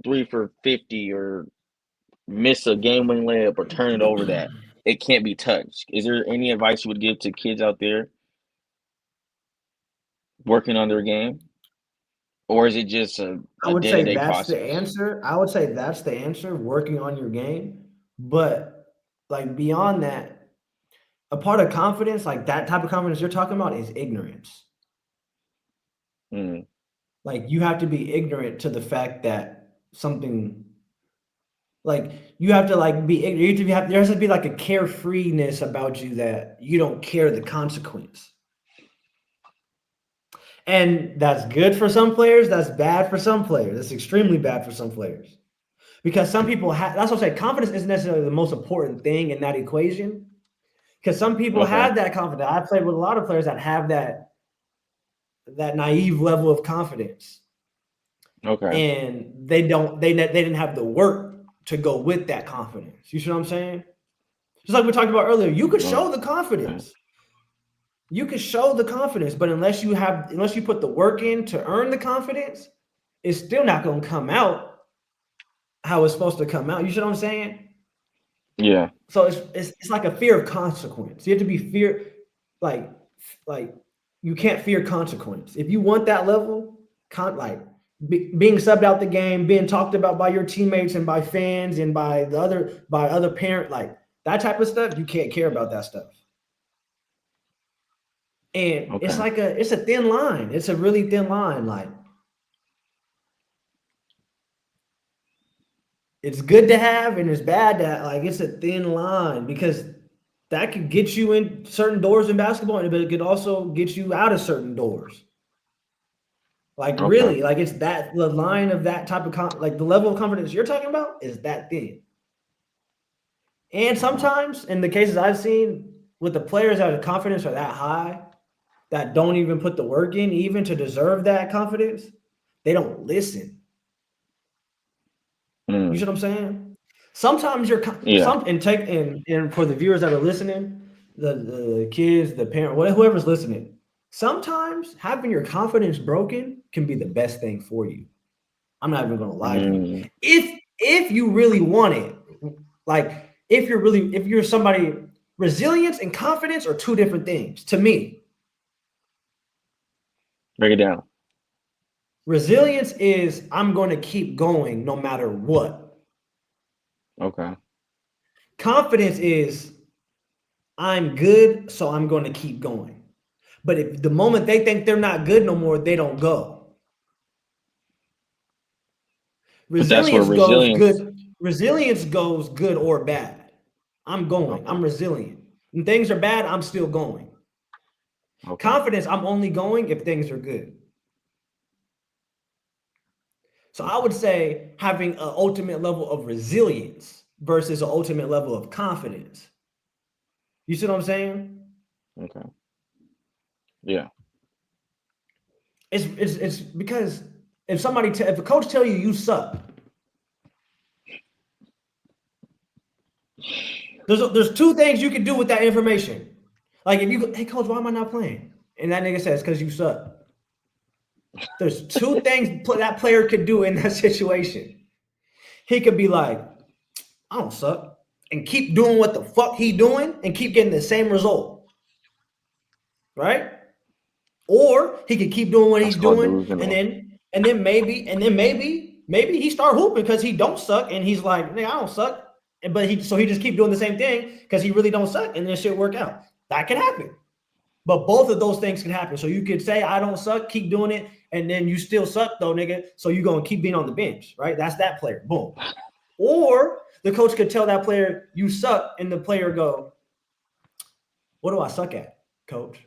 3 for 50 or miss a game winning layup or turn it over, that it can't be touched. Is there any advice you would give to kids out there working on their game, or is it just I a would day to say day that's the process? answer. I would say that's the answer, working on your game. But like beyond that, a part of confidence, like that type of confidence you're talking about, is ignorance. Mm, Like you have to be ignorant to the fact that something Like you have to like be there has to be like a carefreeness about you that you don't care the consequence. And that's good for some players, that's bad for some players. It's extremely bad for some players. Because some people have that's what I say, confidence isn't necessarily the most important thing in that equation. Because some people Okay. have that confidence. I've played with a lot of players that have that naive level of confidence. Okay. And they didn't have the work to go with that confidence. You see what I'm saying? Just like we talked about earlier, you could Okay. show the confidence. You can show the confidence, but unless you put the work in to earn the confidence, it's still not going to come out how it's supposed to come out. You see what I'm saying? Yeah. So it's like a fear of consequence. You have to be like like you can't fear consequence. If you want that level, being subbed out the game, being talked about by your teammates and by fans and by other parent, like that type of stuff, you can't care about that stuff. And Okay. it's a thin line. It's a really thin line. Like it's good to have and it's bad to have. Like it's a thin line because that could get you in certain doors in basketball, but it could also get you out of certain doors. Like Okay. really, like it's that the line of that type of like the level of confidence you're talking about is that thin. And Okay. sometimes in the cases I've seen with the players that are confidence are that high that don't even put the work in even to deserve that confidence, they don't listen. You see Mm. what I'm saying? Sometimes Yeah. and for the viewers that are listening, the kids, the parent, whoever's listening, sometimes having your confidence broken can be the best thing for you. I'm not even gonna lie to you. Mm. If you really want it, like if you're somebody, resilience and confidence are two different things to me. Break it down. Resilience is I'm going to keep going no matter what. Okay. Confidence is I'm good, so I'm going to keep going. But if the moment they think they're not good no more, they don't go. But that's where resilience. Resilience goes good or bad. I'm going. Okay. I'm resilient. When things are bad, I'm still going. Okay. Confidence, I'm only going if things are good. So I Okay. would say having an ultimate level of resilience versus an ultimate level of confidence. You see what I'm saying? Okay. Yeah. It's because if a coach tell you you suck, there's two things you can do with that information. Like if you go, hey coach, why am I not playing? And that nigga says because you suck. There's two things that player could do in that situation. He could be like, I don't suck, and keep doing what the fuck he doing and keep getting the same result, right? Or he could keep doing what That's he's called doing, delusional. maybe he start hooping because he don't suck, and he's like, I don't suck, but he just keep doing the same thing because he really don't suck, and then shit work out. That can happen, but both of those things can happen. So you could say I don't suck, keep doing it, and then you still suck though, nigga. So you gonna keep being on the bench, right? That's that player. Boom. Or the coach could tell that player you suck, and the player go, what do I suck at, coach?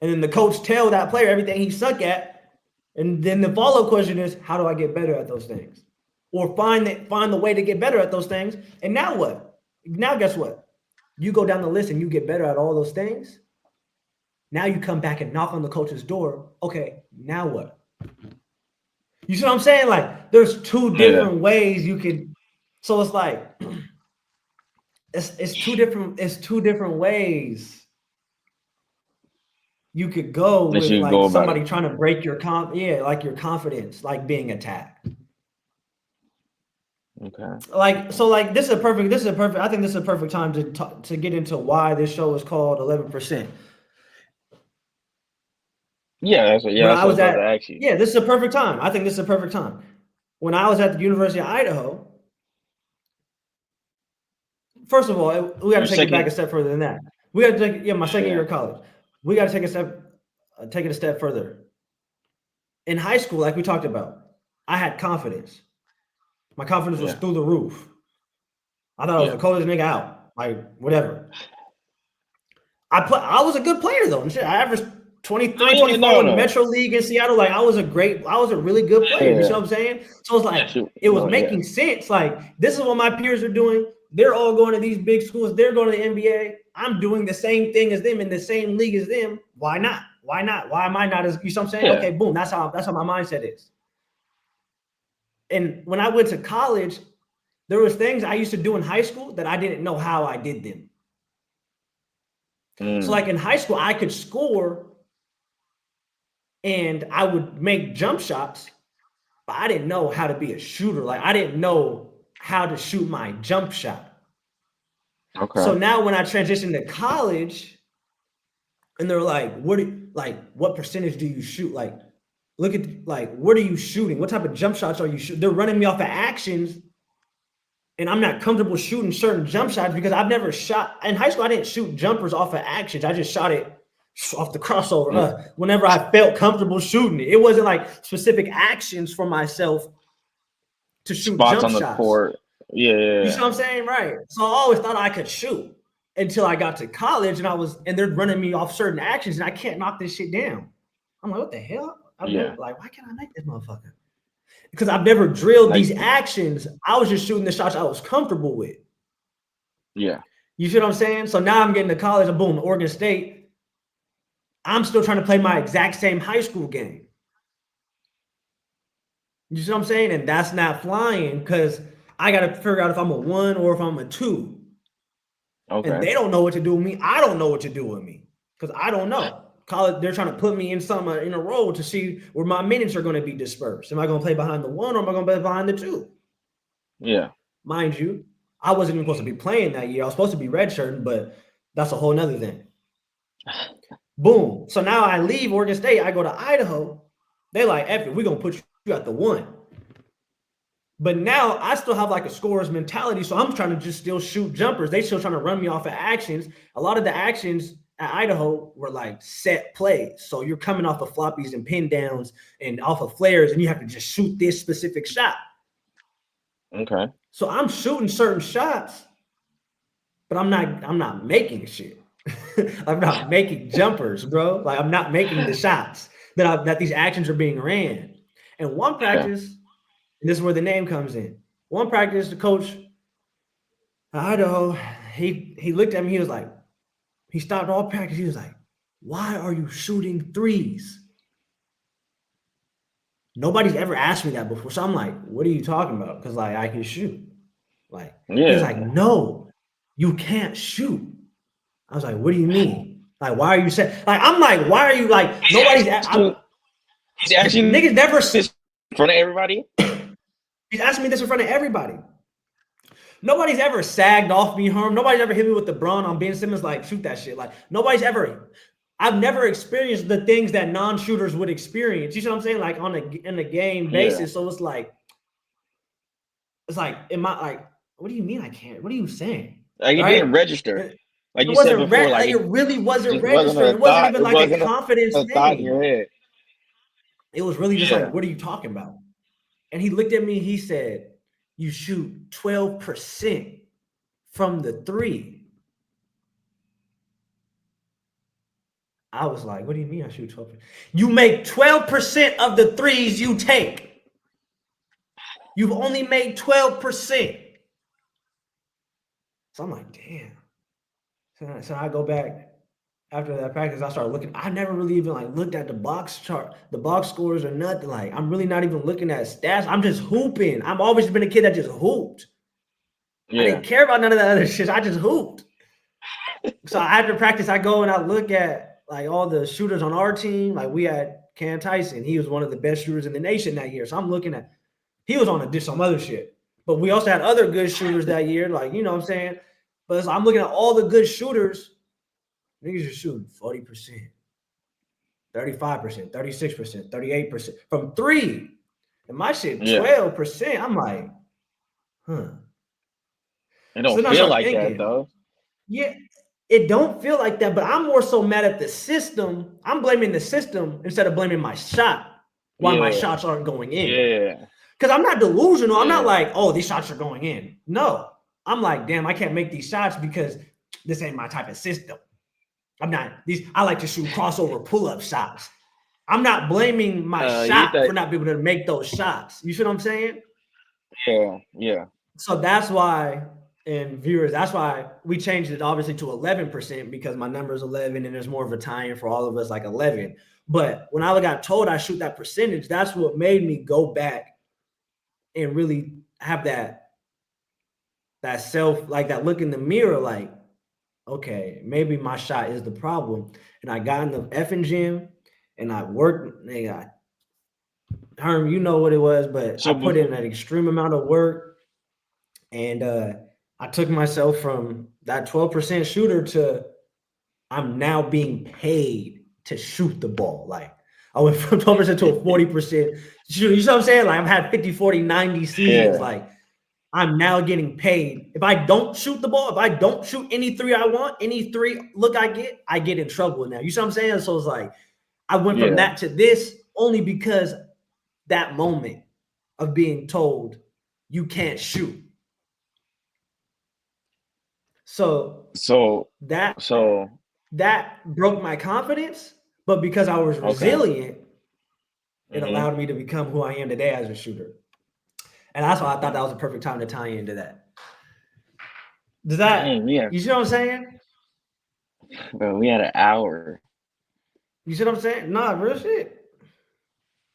And then the coach tell that player everything he suck at, and then the follow-up question is, how do I get better at those things? Or find the way to get better at those things. And now what? Now guess what? You go down the list and you get better at all those things. Now you come back and knock on the coach's door. Okay, now what? You see what I'm saying? Like there's two Yeah. different ways you could. So it's like it's two different ways you could go That with you can like go about it. somebody trying to break like your confidence, like being attacked. Okay. Like this is a perfect I think this is a perfect time to get into why this show is called 11%. Yeah, When that's I what I was was about to at ask you. Yeah, this is a perfect time. I think this is a perfect time. When I was at the University of Idaho, first of all, we got Your to take it back second. a step further than that. We got to take my second year Yeah. of college. We got to take it a step further. In high school, like we talked about, I had confidence. My confidence was Yeah. through the roof. I thought I was the Yeah. coldest nigga out. Like, whatever. I was a good player though. And shit. I averaged Oh 23, yeah, 24 no, in the no. Metro League in Seattle. Like I was a really good player. You see Yeah. what I'm saying? So it's like Yes, you it was no, yeah. making sense. Like this is what my peers are doing. They're all going to these big schools. They're going to the NBA. I'm doing the same thing as them in the same league as them. Why not? Why not? Why am I not as you see what I'm saying? Yeah. Okay, boom. That's how my mindset is. And when I went to college, there was things I used to do in high school that I didn't know how I did them. So like Mm. in high school, I could score and I would make jump shots, but I didn't know how to be a shooter. Like I didn't know how to shoot my jump shot. So Okay. now when I transitioned to college, and they're like, what percentage do you shoot? Like, look at like what are you shooting? What type of jump shots are you shooting? They're running me off of actions, and I'm not comfortable shooting certain jump shots because I've never shot in high school. I didn't shoot jumpers off of actions. I just shot it off the crossover. Mm. Whenever I felt comfortable shooting it, it wasn't like specific actions for myself to shoot Spots jump on the shots. court. Yeah, You yeah, see what I'm saying? Right. So I always thought I could shoot until I got to college and they're running me off certain actions and I can't knock this shit down. I'm like, what the hell? I've never yeah. like, why can't I make this motherfucker? Because I've never drilled Like these actions. I was just shooting the shots I was comfortable with. yeah. You see what I'm saying? So now I'm getting to college and boom, Oregon State. I'm still trying to play my exact same high school game. You see what I'm saying? And that's not flying because I got to figure out if I'm a one or if I'm a two. And Okay. they don't know what to do with me. I don't know what to do with me because I don't know. College, they're trying to put me in some in a role to see where my minutes are going to be dispersed. Am I going to play behind the one or am I going to play behind the two? Yeah. Mind you, I wasn't even supposed to be playing that year. I was supposed to be redshirting, but that's a whole nother thing. Boom. So now I leave Oregon State. I go to Idaho. They like, F it, we're going to put you at the one. But now I still have like a scorer's mentality. So I'm trying to just still shoot jumpers. They still trying to run me off of actions. A lot of the actions at Idaho were like set plays. So you're coming off of floppies and pin downs and off of flares, and you have to just shoot this specific shot. Okay. So I'm shooting certain shots, but I'm not making shit. I'm not making jumpers, bro. Like I'm not making the shots that these actions are being ran. And one Yeah. practice, and this is where the name comes in. One practice, the coach Idaho, he looked at me. He was like, he stopped all practice. He was like, "Why are you shooting threes?" Nobody's ever asked me that before. So I'm like, "What are you talking about?" Because like I can shoot. Like he was like, Yeah. "No, you can't shoot." I was like, "What do you mean? Like why are you saying?" Like I'm like, "Why are you like?" He's Nobody's. actually he's actually Niggas never. this in front of everybody. He's asking me this in front of everybody. Nobody's ever sagged off me, Herm. Nobody's ever hit me with the brawn on Ben Simmons, like, shoot that shit. Like, nobody's ever, I've never experienced the things that non-shooters would experience. You see what I'm saying? Like, in a game Yeah. basis. So it's like, am I like, what do you mean I can't? What are you saying? Like it didn't Right? register. It Like you said wasn't, before, like like, it it really wasn't just wasn't registering. a It wasn't thought. even It like a wasn't confidence a thought in thing. your head. It was really just like, Yeah. what are you talking about? And he looked at me, he said, you shoot 12% from the three. I was like, what do you mean I shoot 12%? You make 12% of the threes you take. You've only made 12%. So I'm like, damn. So I go back after that practice. I started looking. I never really even like looked at the box chart, the box scores or nothing. Like I'm really not even looking at stats. I'm just hooping. I've always been a kid that just hooped. I Yeah. didn't care about none of that other shit. I just hooped. So after practice, I go and I look at like all the shooters on our team. Like we had Cam Tyson. He was one of the best shooters in the nation that year. So I'm looking at, he was on some other shit. But we also had other good shooters that year. Like, you know what I'm saying? But I'm looking at all the good shooters. Niggas are shooting 40%, 35%, 36%, 38% from three. And my shit, Yeah. 12%. I'm like, huh. It So don't then I feel start like that thinking, though. yeah, it don't feel like that, but I'm more so mad at the system. I'm blaming the system instead of blaming my shot, why my Yeah. shots aren't going in. Yeah. Because I'm not delusional. I'm not Yeah. like, oh, these shots are going in. No, I'm like, damn, I can't make these shots because this ain't my type of system. I'm not these. I like to shoot crossover pull-up shots. I'm not blaming my You shot thought, for not being able to make those shots. You see what I'm saying? yeah, yeah. So that's why, and viewers, that's why we changed it obviously to 11% because my number is 11 and there's more of a tie-in for all of us like 11. But when I got told I shoot that percentage, that's what made me go back and really have that self, like that look in the mirror, like, okay, maybe my shot is the problem. And I got in the effing gym and I worked, nigga, Herm, you know what it was, but I So put before, in an extreme amount of work and I took myself from that 12% shooter to I'm now being paid to shoot the ball. Like I went from 12% to a 40% shooter. You know what I'm saying? Like I've had 50, 40, 90 seasons. yeah, Like I'm now getting paid. If I don't shoot the ball, if I don't shoot any three I want, any three look I get in trouble now. You see what I'm saying? So it's like I went from yeah. that to this only because that moment of being told you can't shoot. So So, that so that broke my confidence, but because I was okay. resilient, it Mm-hmm. allowed me to become who I am today as a shooter. And that's why I thought Okay. that was a perfect time to tie into that. Does Dang, that yeah. you see what I'm saying? Bro, we had an hour. You see what I'm saying? Nah, real shit.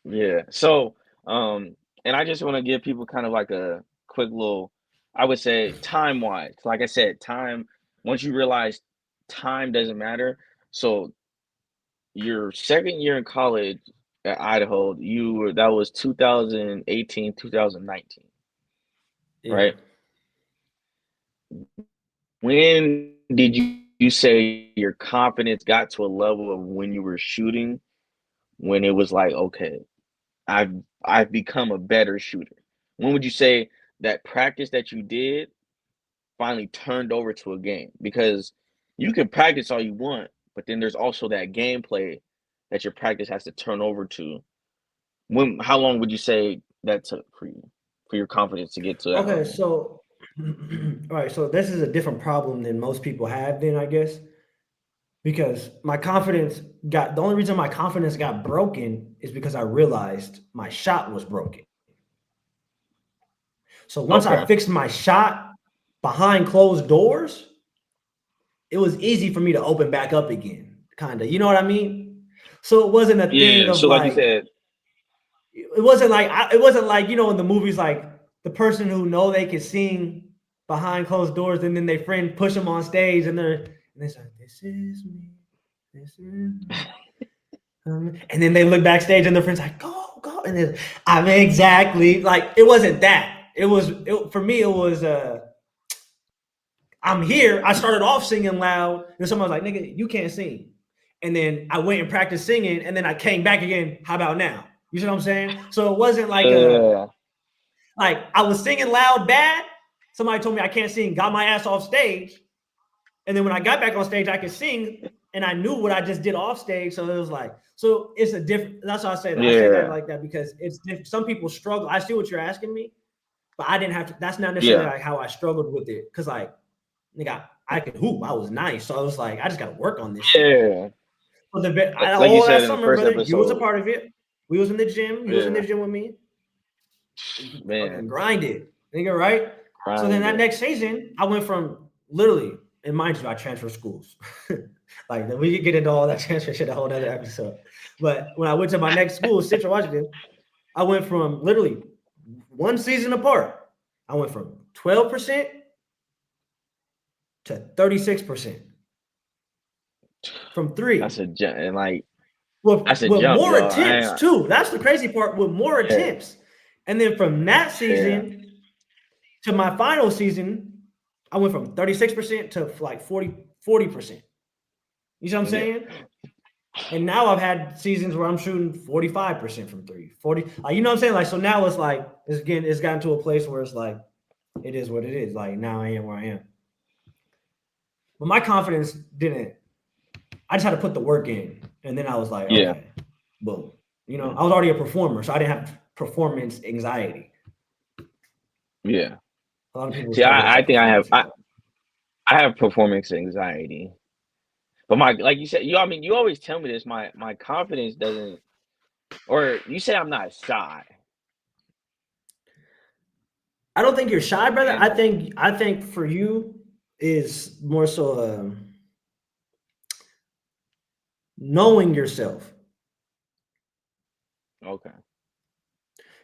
Yeah. So, and I just want to give people kind of like a quick little, I would say time wise. Like I said, time, once you realize time doesn't matter. So your second year in college at Idaho, that was 2018, 2019, Yeah. right? When did you say your confidence got to a level of when you were shooting, when it was like, okay, I've I've become a better shooter? When would you say that practice that you did finally turned over to a game? Because you can practice all you want, but then there's also that gameplay that your practice has to turn over to. How long would you say that took for you, for your confidence to get to that Okay, level? so all right, so this is a different problem than most people have then, I guess, because my confidence got the only reason my confidence got broken is because I realized my shot was broken. So once I Okay. fixed my shot behind closed doors, it was easy for me to open back up again, kind of. You know what I mean? So it wasn't a thing Yeah. of So like you like said, it wasn't like in the movies like the person who know they can sing behind closed doors and then their friend push them on stage and they're like, this is me, this is me. And then they look backstage and their friends like, go, and then I mean exactly like it wasn't that. For me. It was I'm here. I started off singing loud, and someone was like, "Nigga, you can't sing." And then I went and practiced singing, and then I came back again. How about now? You see what I'm saying? So it wasn't yeah, like I was singing loud bad. Somebody told me I can't sing, got my ass off stage, and then when I got back on stage, I could sing, and I knew what I just did off stage. So it was like, so it's a different. That's why I say that. I say that yeah, like that because it's different. Some people struggle. I see what you're asking me, but I didn't have to. That's not necessarily yeah, like how I struggled with it because like nigga, I could hoop. I was nice. So I was like, I just got to work on this shit. yeah. So Like you all that said in the summer, first brother, you was a episode, part of it. We was in the gym. You was in the yeah, gym with me. Fucking man, grinded, nigga, right? So then that grinded. next season, I went from literally, and mind you, I transferred schools. Like we could get into all that transfer shit a whole other episode. But when I went to my next school, Central Washington, I went from literally one season apart. I went from 12% to 36% from That's three. a jump, and like with that's a with jump, more yo. I attempts ain't, too. That's the crazy part. With more yeah, attempts, and then from that yeah, season to my final season, I went from 36% to like 40%. You see what I'm yeah, saying? And now I've had seasons where I'm shooting 45% from three, 40. You know what I'm saying? Like so now it's like it's gotten to a place where it's like it is what it is. Like now I am where I am. But my confidence didn't. I just had to put the work in, and then I was like, yeah, okay, boom. yeah, I was already a performer, so I didn't have performance anxiety. Yeah. A lot of people's See, confidence I are think performance related. I have performance anxiety. But my like you said, I mean, you always tell me this, my confidence doesn't, or you say I'm not shy. I don't think you're shy, brother. And I think for you is more so knowing yourself. okay.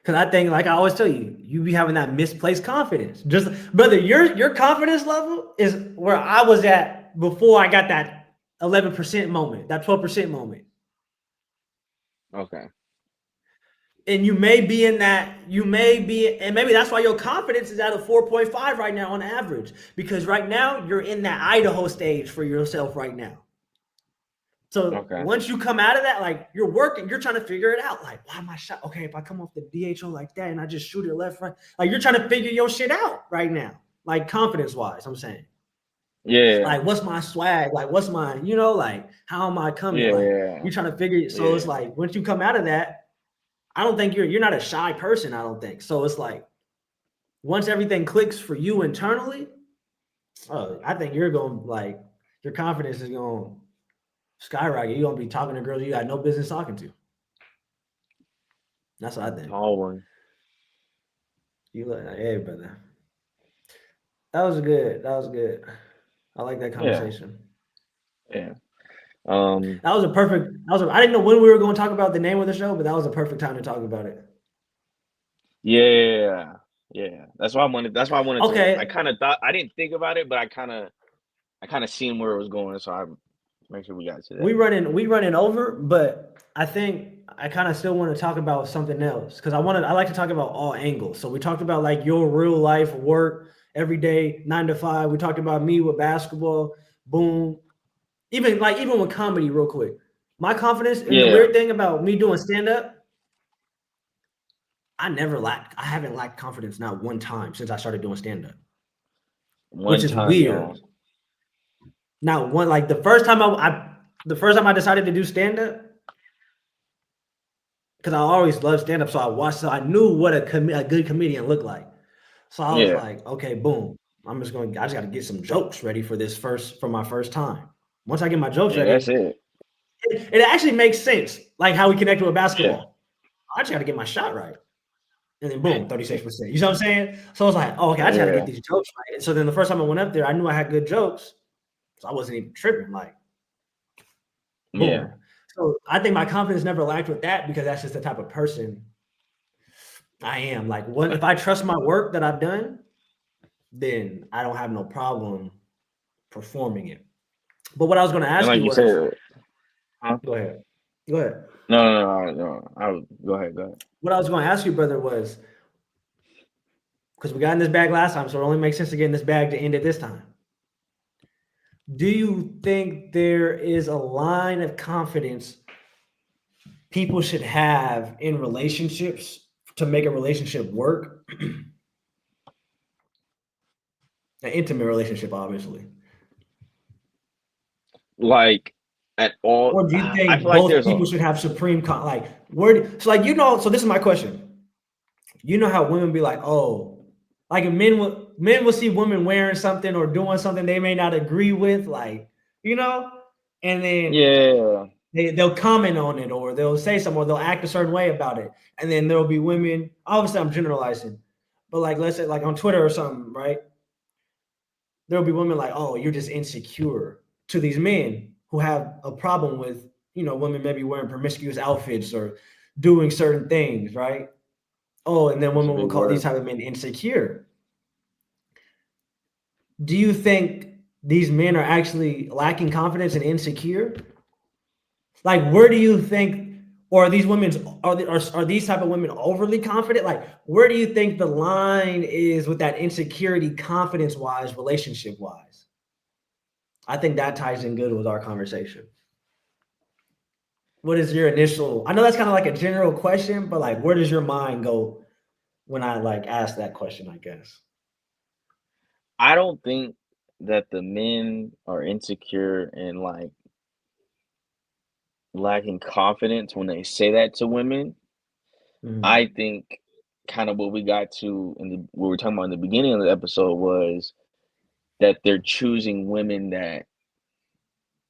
Because I think, like I always tell you, you be having that misplaced confidence. Just brother, your confidence level is where I was at before I got that 11% moment, that 12% moment. Okay. And you may be in that, you may be, and maybe that's why your confidence is at a 4.5 right now on average. Because right now you're in that Idaho stage for yourself right now. So Okay. once you come out of that, like you're working, you're trying to figure it out. Like, why am I shot? Okay, if I come off the DHO like that and I just shoot it left, right, like you're trying to figure your shit out right now. Like confidence wise, I'm saying. Yeah. Like, what's my swag? Like, what's my, like, how am I coming? Like, Yeah. you're trying to figure it. So it's Yeah. like once you come out of that, I don't think you're not a shy person, I don't think. So it's like once everything clicks for you internally, I think you're going like your confidence is going to skyrocket. You're gonna be talking to girls you got no business talking to. That's what I think. Tall one. You look like, hey, brother. That was good. That was good. I like that Yeah. conversation. Yeah. Um, That was a perfect. I didn't know when we were going to talk about the name of the show, but that was a perfect time to talk about it. yeah. Yeah. That's why I wanted to, I Okay, kind of thought, I didn't think about it, but I kind of seen where it was going, so I make sure we got to that. we running over, but I think I kind of still want to talk about something else because I like to talk about all angles. So we talked about like your real life work every day, 9 to 5. We talked about me with basketball, boom. Even with comedy, real quick. My confidence and the Yeah. weird thing about me doing stand up, I haven't lacked confidence not one time since I started doing stand up, which One is time, weird. y'all. Not one like the first time I decided to do stand up because I always loved stand up, so I knew what a good comedian looked like. So I was Yeah. like, okay, boom. I just got to get some jokes ready for my first time. Once I get my jokes Yeah, that's ready, it. it actually makes sense, like how we connected with Yeah. basketball. I just got to get my shot right. And then boom, 36%. You know what I'm saying? So I was like, oh, okay, I just got to get Yeah. these jokes right. And so then the first time I went up there, I knew I had good jokes. So I wasn't even tripping. Like, boom. Yeah. So I think my confidence never lacked with that because that's just the type of person I am. Like, what if I trust my work that I've done, then I don't have no problem performing it. But what I was going to And ask like you you was, said, huh? go ahead. Go ahead. No. Go ahead. Go ahead. What I was going to ask you, brother, was because we got in this bag last time, so it only makes sense to get in this bag to end it this time. Do you think there is a line of confidence people should have in relationships to make a relationship work? An intimate relationship, obviously. Like at all, Or do you I think feel like both there's a people should have like where so like so this is my question. You know how women be like, oh, like if men will see women wearing something or doing something they may not agree with, like, and then yeah. they'll comment on it or they'll say something or they'll act a certain way about it. And then there'll be women, obviously I'm generalizing, but like let's say like on Twitter or something, right? There'll be women like, oh, you're just insecure to these men who have a problem with, women maybe wearing promiscuous outfits or doing certain things, right? Oh, and then That's a women will big call these word. type of men insecure. Do you think these men are actually lacking confidence and insecure? Like, where do you think, or are these are these type of women overly confident? Like, where do you think the line is with that insecurity, confidence wise, relationship wise? I think that ties in good with our conversation. What is your initial? I know that's kind of like a general question, but like, where does your mind go when I like ask that question? I guess. I don't think that the men are insecure and like lacking confidence when they say that to women. I Mhm. think kind of what we got to in the what we were talking about in the beginning of the episode was that they're choosing women that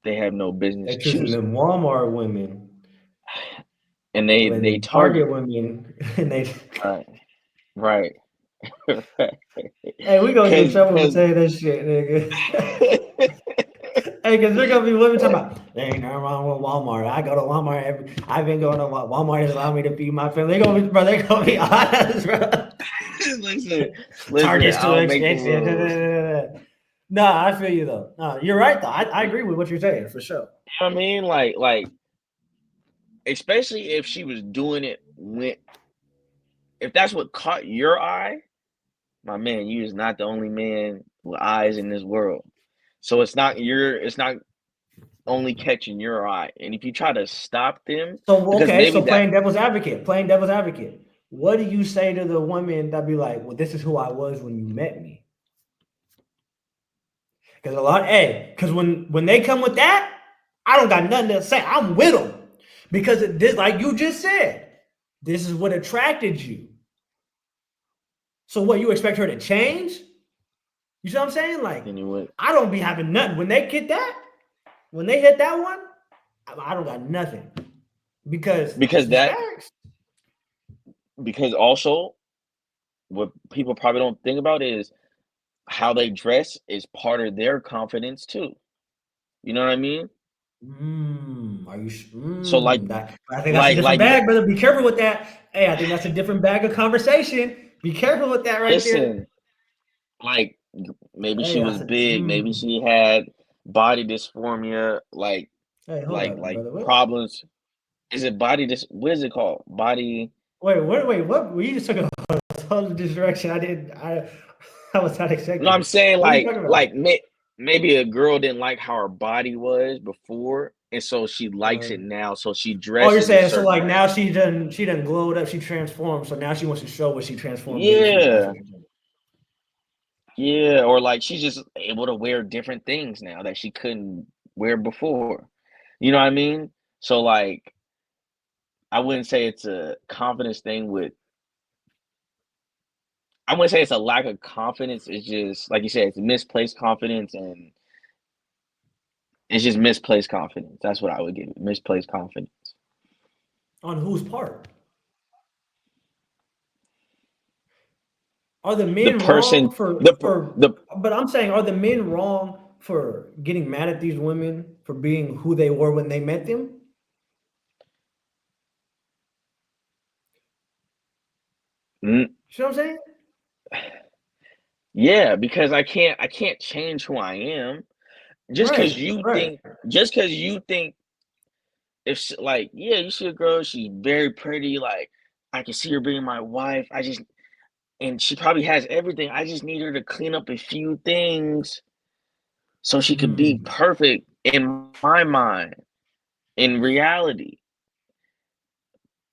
they have no business They're choosing choosing, them Walmart women and when they them Target target women, and they. right, right, right, Hey, we gonna get in trouble for because saying that shit, nigga. Hey, because they're gonna be women talking about there ain't nothing wrong with Walmart. I go to Walmart I've been going to Walmart has allowed me to feed my family. They gonna be, bro. They gonna be honest, bro. listen, listen. Target's too I'll make the expensive. rules. No, I feel you though. No, you're right though. I agree with what you're saying for sure. You know what I mean? Like, especially if she was doing it when, if that's what caught your eye, my man, you is not the only man with eyes in this world. So it's not only catching your eye. And if you try to stop them, So because okay, maybe so that, playing devil's advocate. What do you say to the women that be like, "Well, this is who I was when you met me"? Because because when they come with that, I don't got nothing to say. I'm with them because this, like you just said, this is what attracted you. So what you expect her to change? You see what I'm saying? Like anyway, I don't be having nothing when they get that. When they hit that one, I don't got nothing because it's because just that, facts. because also what people probably don't think about is how they dress is part of their confidence too. You know what I mean? Are you? So That I think that's a different like, bag, brother. Be careful with that. Hey, I think that's a different bag of conversation. Be careful with that right there. listen, like maybe Hey, she I was said, big, maybe she had body dysphoria, Hey, hold up, like brother. What? problems. Is it body dis? What is it called? Body? Wait, what? We just took a total direction. I didn't. I was not No, expecting. I'm saying What are you talking about? maybe a girl didn't like how her body was before, and so she likes Uh, it now. So she oh, you're dresses a saying so? certain Like way. now she done glowed up. She transformed. So now she wants to show what she transformed into. That's Yeah, what you're saying. yeah, or like she's just able to wear different things now that she couldn't wear before. You know what I mean? So like, I wouldn't say it's a confidence thing with. I wouldn't say it's a lack of confidence. It's just like you said, it's misplaced confidence, and it's just misplaced confidence. That's what I would give it. Misplaced confidence. On whose part? Are the The men wrong person, the the but I'm saying are the men wrong for getting mad at these women for being who they were when they met them? You mm, see what I'm saying? yeah, because I can't change who I am just because Right, you right. think just because you think if like yeah you see a girl she's very pretty like I can see her being my wife I just and she probably has everything I just need her to clean up a few things so she could be Mm. perfect in my mind in reality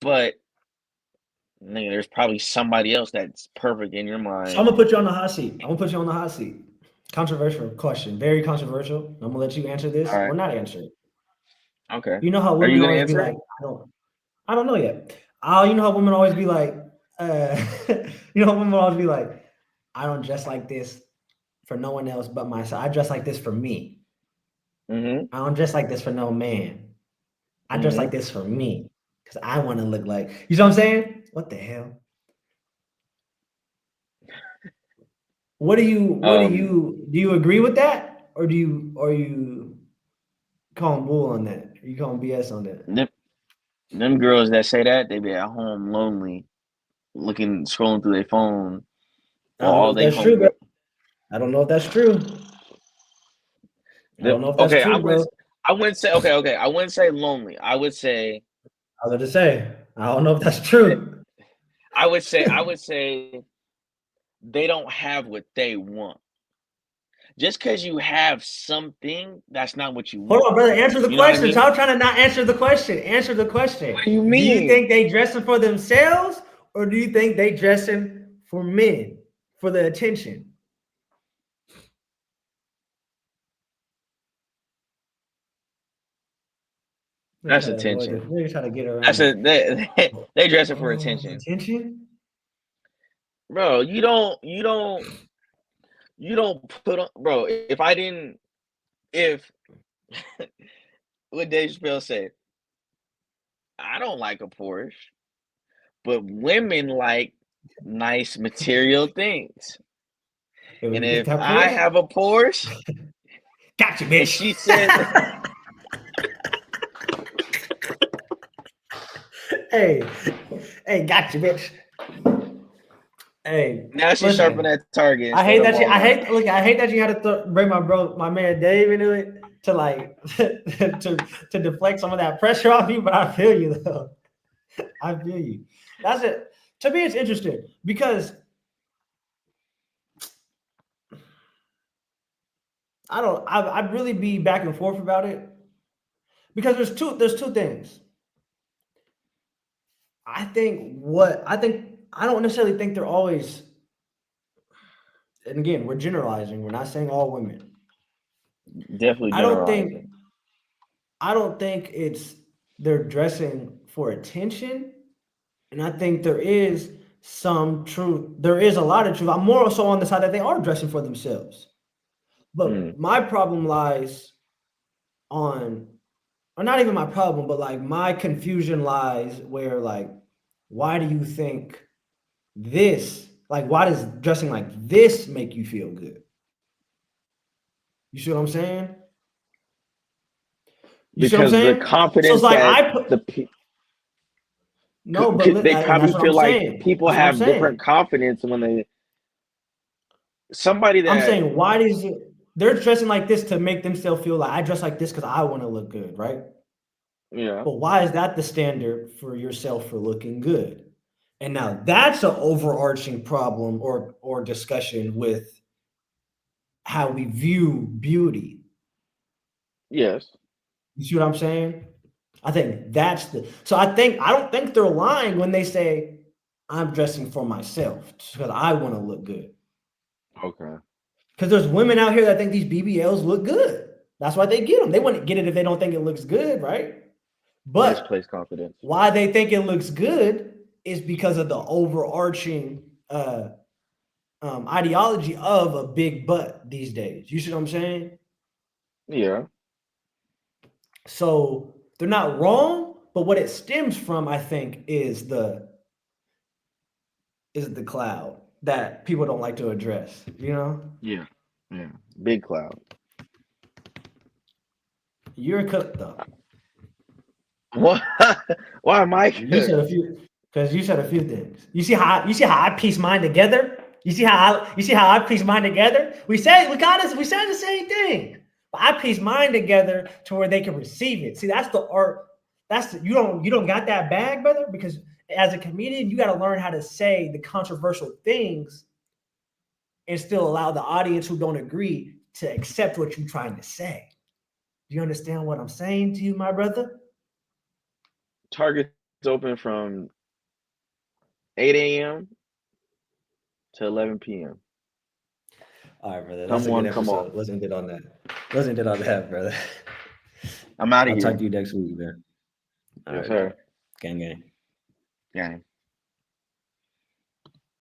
but nigga, there's probably somebody else that's perfect in your So I'm mind. gonna put you on the hot seat. I'm gonna put you on the hot seat. Controversial question, very controversial. I'm gonna let you answer this All or right. not answer it. Okay. You know how Are women you gonna always be answer? like, I don't know yet. You know how women always be like, you know how women always be like, I don't dress like this for no one else but myself. I dress like this for me. Mm-hmm. I don't dress like this for no man. I dress Mm-hmm. like this for me because I want to look like. You know what I'm saying? What the hell? Um, Do you agree with that, or you calling bull on that? Are you calling BS on that? them, them girls that say that, they be at home lonely, looking, scrolling through their phone I while don't know all if they that's true, bro. homegirl. I don't know if that's true. I don't know if that's Okay, true, bro. I wouldn't say okay, okay. I wouldn't say lonely. I was going to say I don't know if that's Eh, true. I would say they don't have what they want. Just because you have something, that's not what you Hold on, want. brother. Answer the You know what I question. mean? Stop trying to not answer the question. Answer the question. What do you Do you mean? think they dressing for themselves or do you think they dressing for men for the attention? They That's try to avoid attention. it. They try to get That's around a it. they dressing for Oh, attention. attention? bro. You don't put on, bro. If I didn't, if what Dave Chappelle said, I don't like a Porsche, but women like nice material things. And when And you get if that I Porsche, have a Porsche gotcha, and bitch. she says, Hey, hey, gotcha, bitch. Hey, now she's sharpening listen. that Target I instead hate of that you. I Walmart. hate. Look, I hate that you had to bring my man Dave into it to like to deflect some of that pressure off you. But I feel you though. I feel you. That's it. To me, it's interesting because I don't. I'd really be back and forth about it because there's two things. I don't necessarily think they're always. And again, we're generalizing. We're not saying all women. Definitely I don't generalizing. think I don't think it's they're dressing for attention. And I think there is some truth. There is a lot of truth. I'm more so on the side that they are dressing for themselves. Mm. But my problem lies on, or not even my problem, but like my confusion lies where like, why do you think this, like, why does dressing like this make you feel good? You see what I'm saying? You see what I'm Because the saying? So it's confidence like that I put, the pe- no, they and that's probably what I'm feel like saying. people That's what I'm have different saying. confidence when they somebody I'm that saying, why does it, they're dressing like this to make themselves feel like I dress like this because I want to look good, right? yeah, But why is that the standard for yourself for looking good? And now that's an overarching problem or discussion with how we view beauty. yes, You see what I'm saying? I think that's the so I don't think they're lying when they say I'm dressing for myself because I want to look good. okay, Because there's women out here that think these BBLs look good. That's why they get them. They wouldn't get it if they don't think it looks good, right? But misplaced confidence. why they think it looks good is because of the overarching ideology of a big butt these days. You see what I'm saying? Yeah, So they're not wrong, but what it stems from, I think, is the cloud that people don't like to address. You know, yeah, yeah. Big cloud. you're a cook though. What? Why am I You good? said a few because you said a few things. You see how I piece mine together. You see how I piece mine together. We said the same thing, but I piece mine together to where they can receive it. See, that's the art. You don't got that bag, brother. Because as a comedian, you got to learn how to say the controversial things and still allow the audience who don't agree to accept what you're trying to say. Do you understand what I'm saying to you, my brother? Target's open from 8 a.m. to 11 p.m. All right, brother. That's Come a good on, come off. episode. Let's end it on that. Let's end it on that, brother. I'm out of I'll talk here. to you next week, man. All Yes, right, bet. sir. Gang, gang. Gang.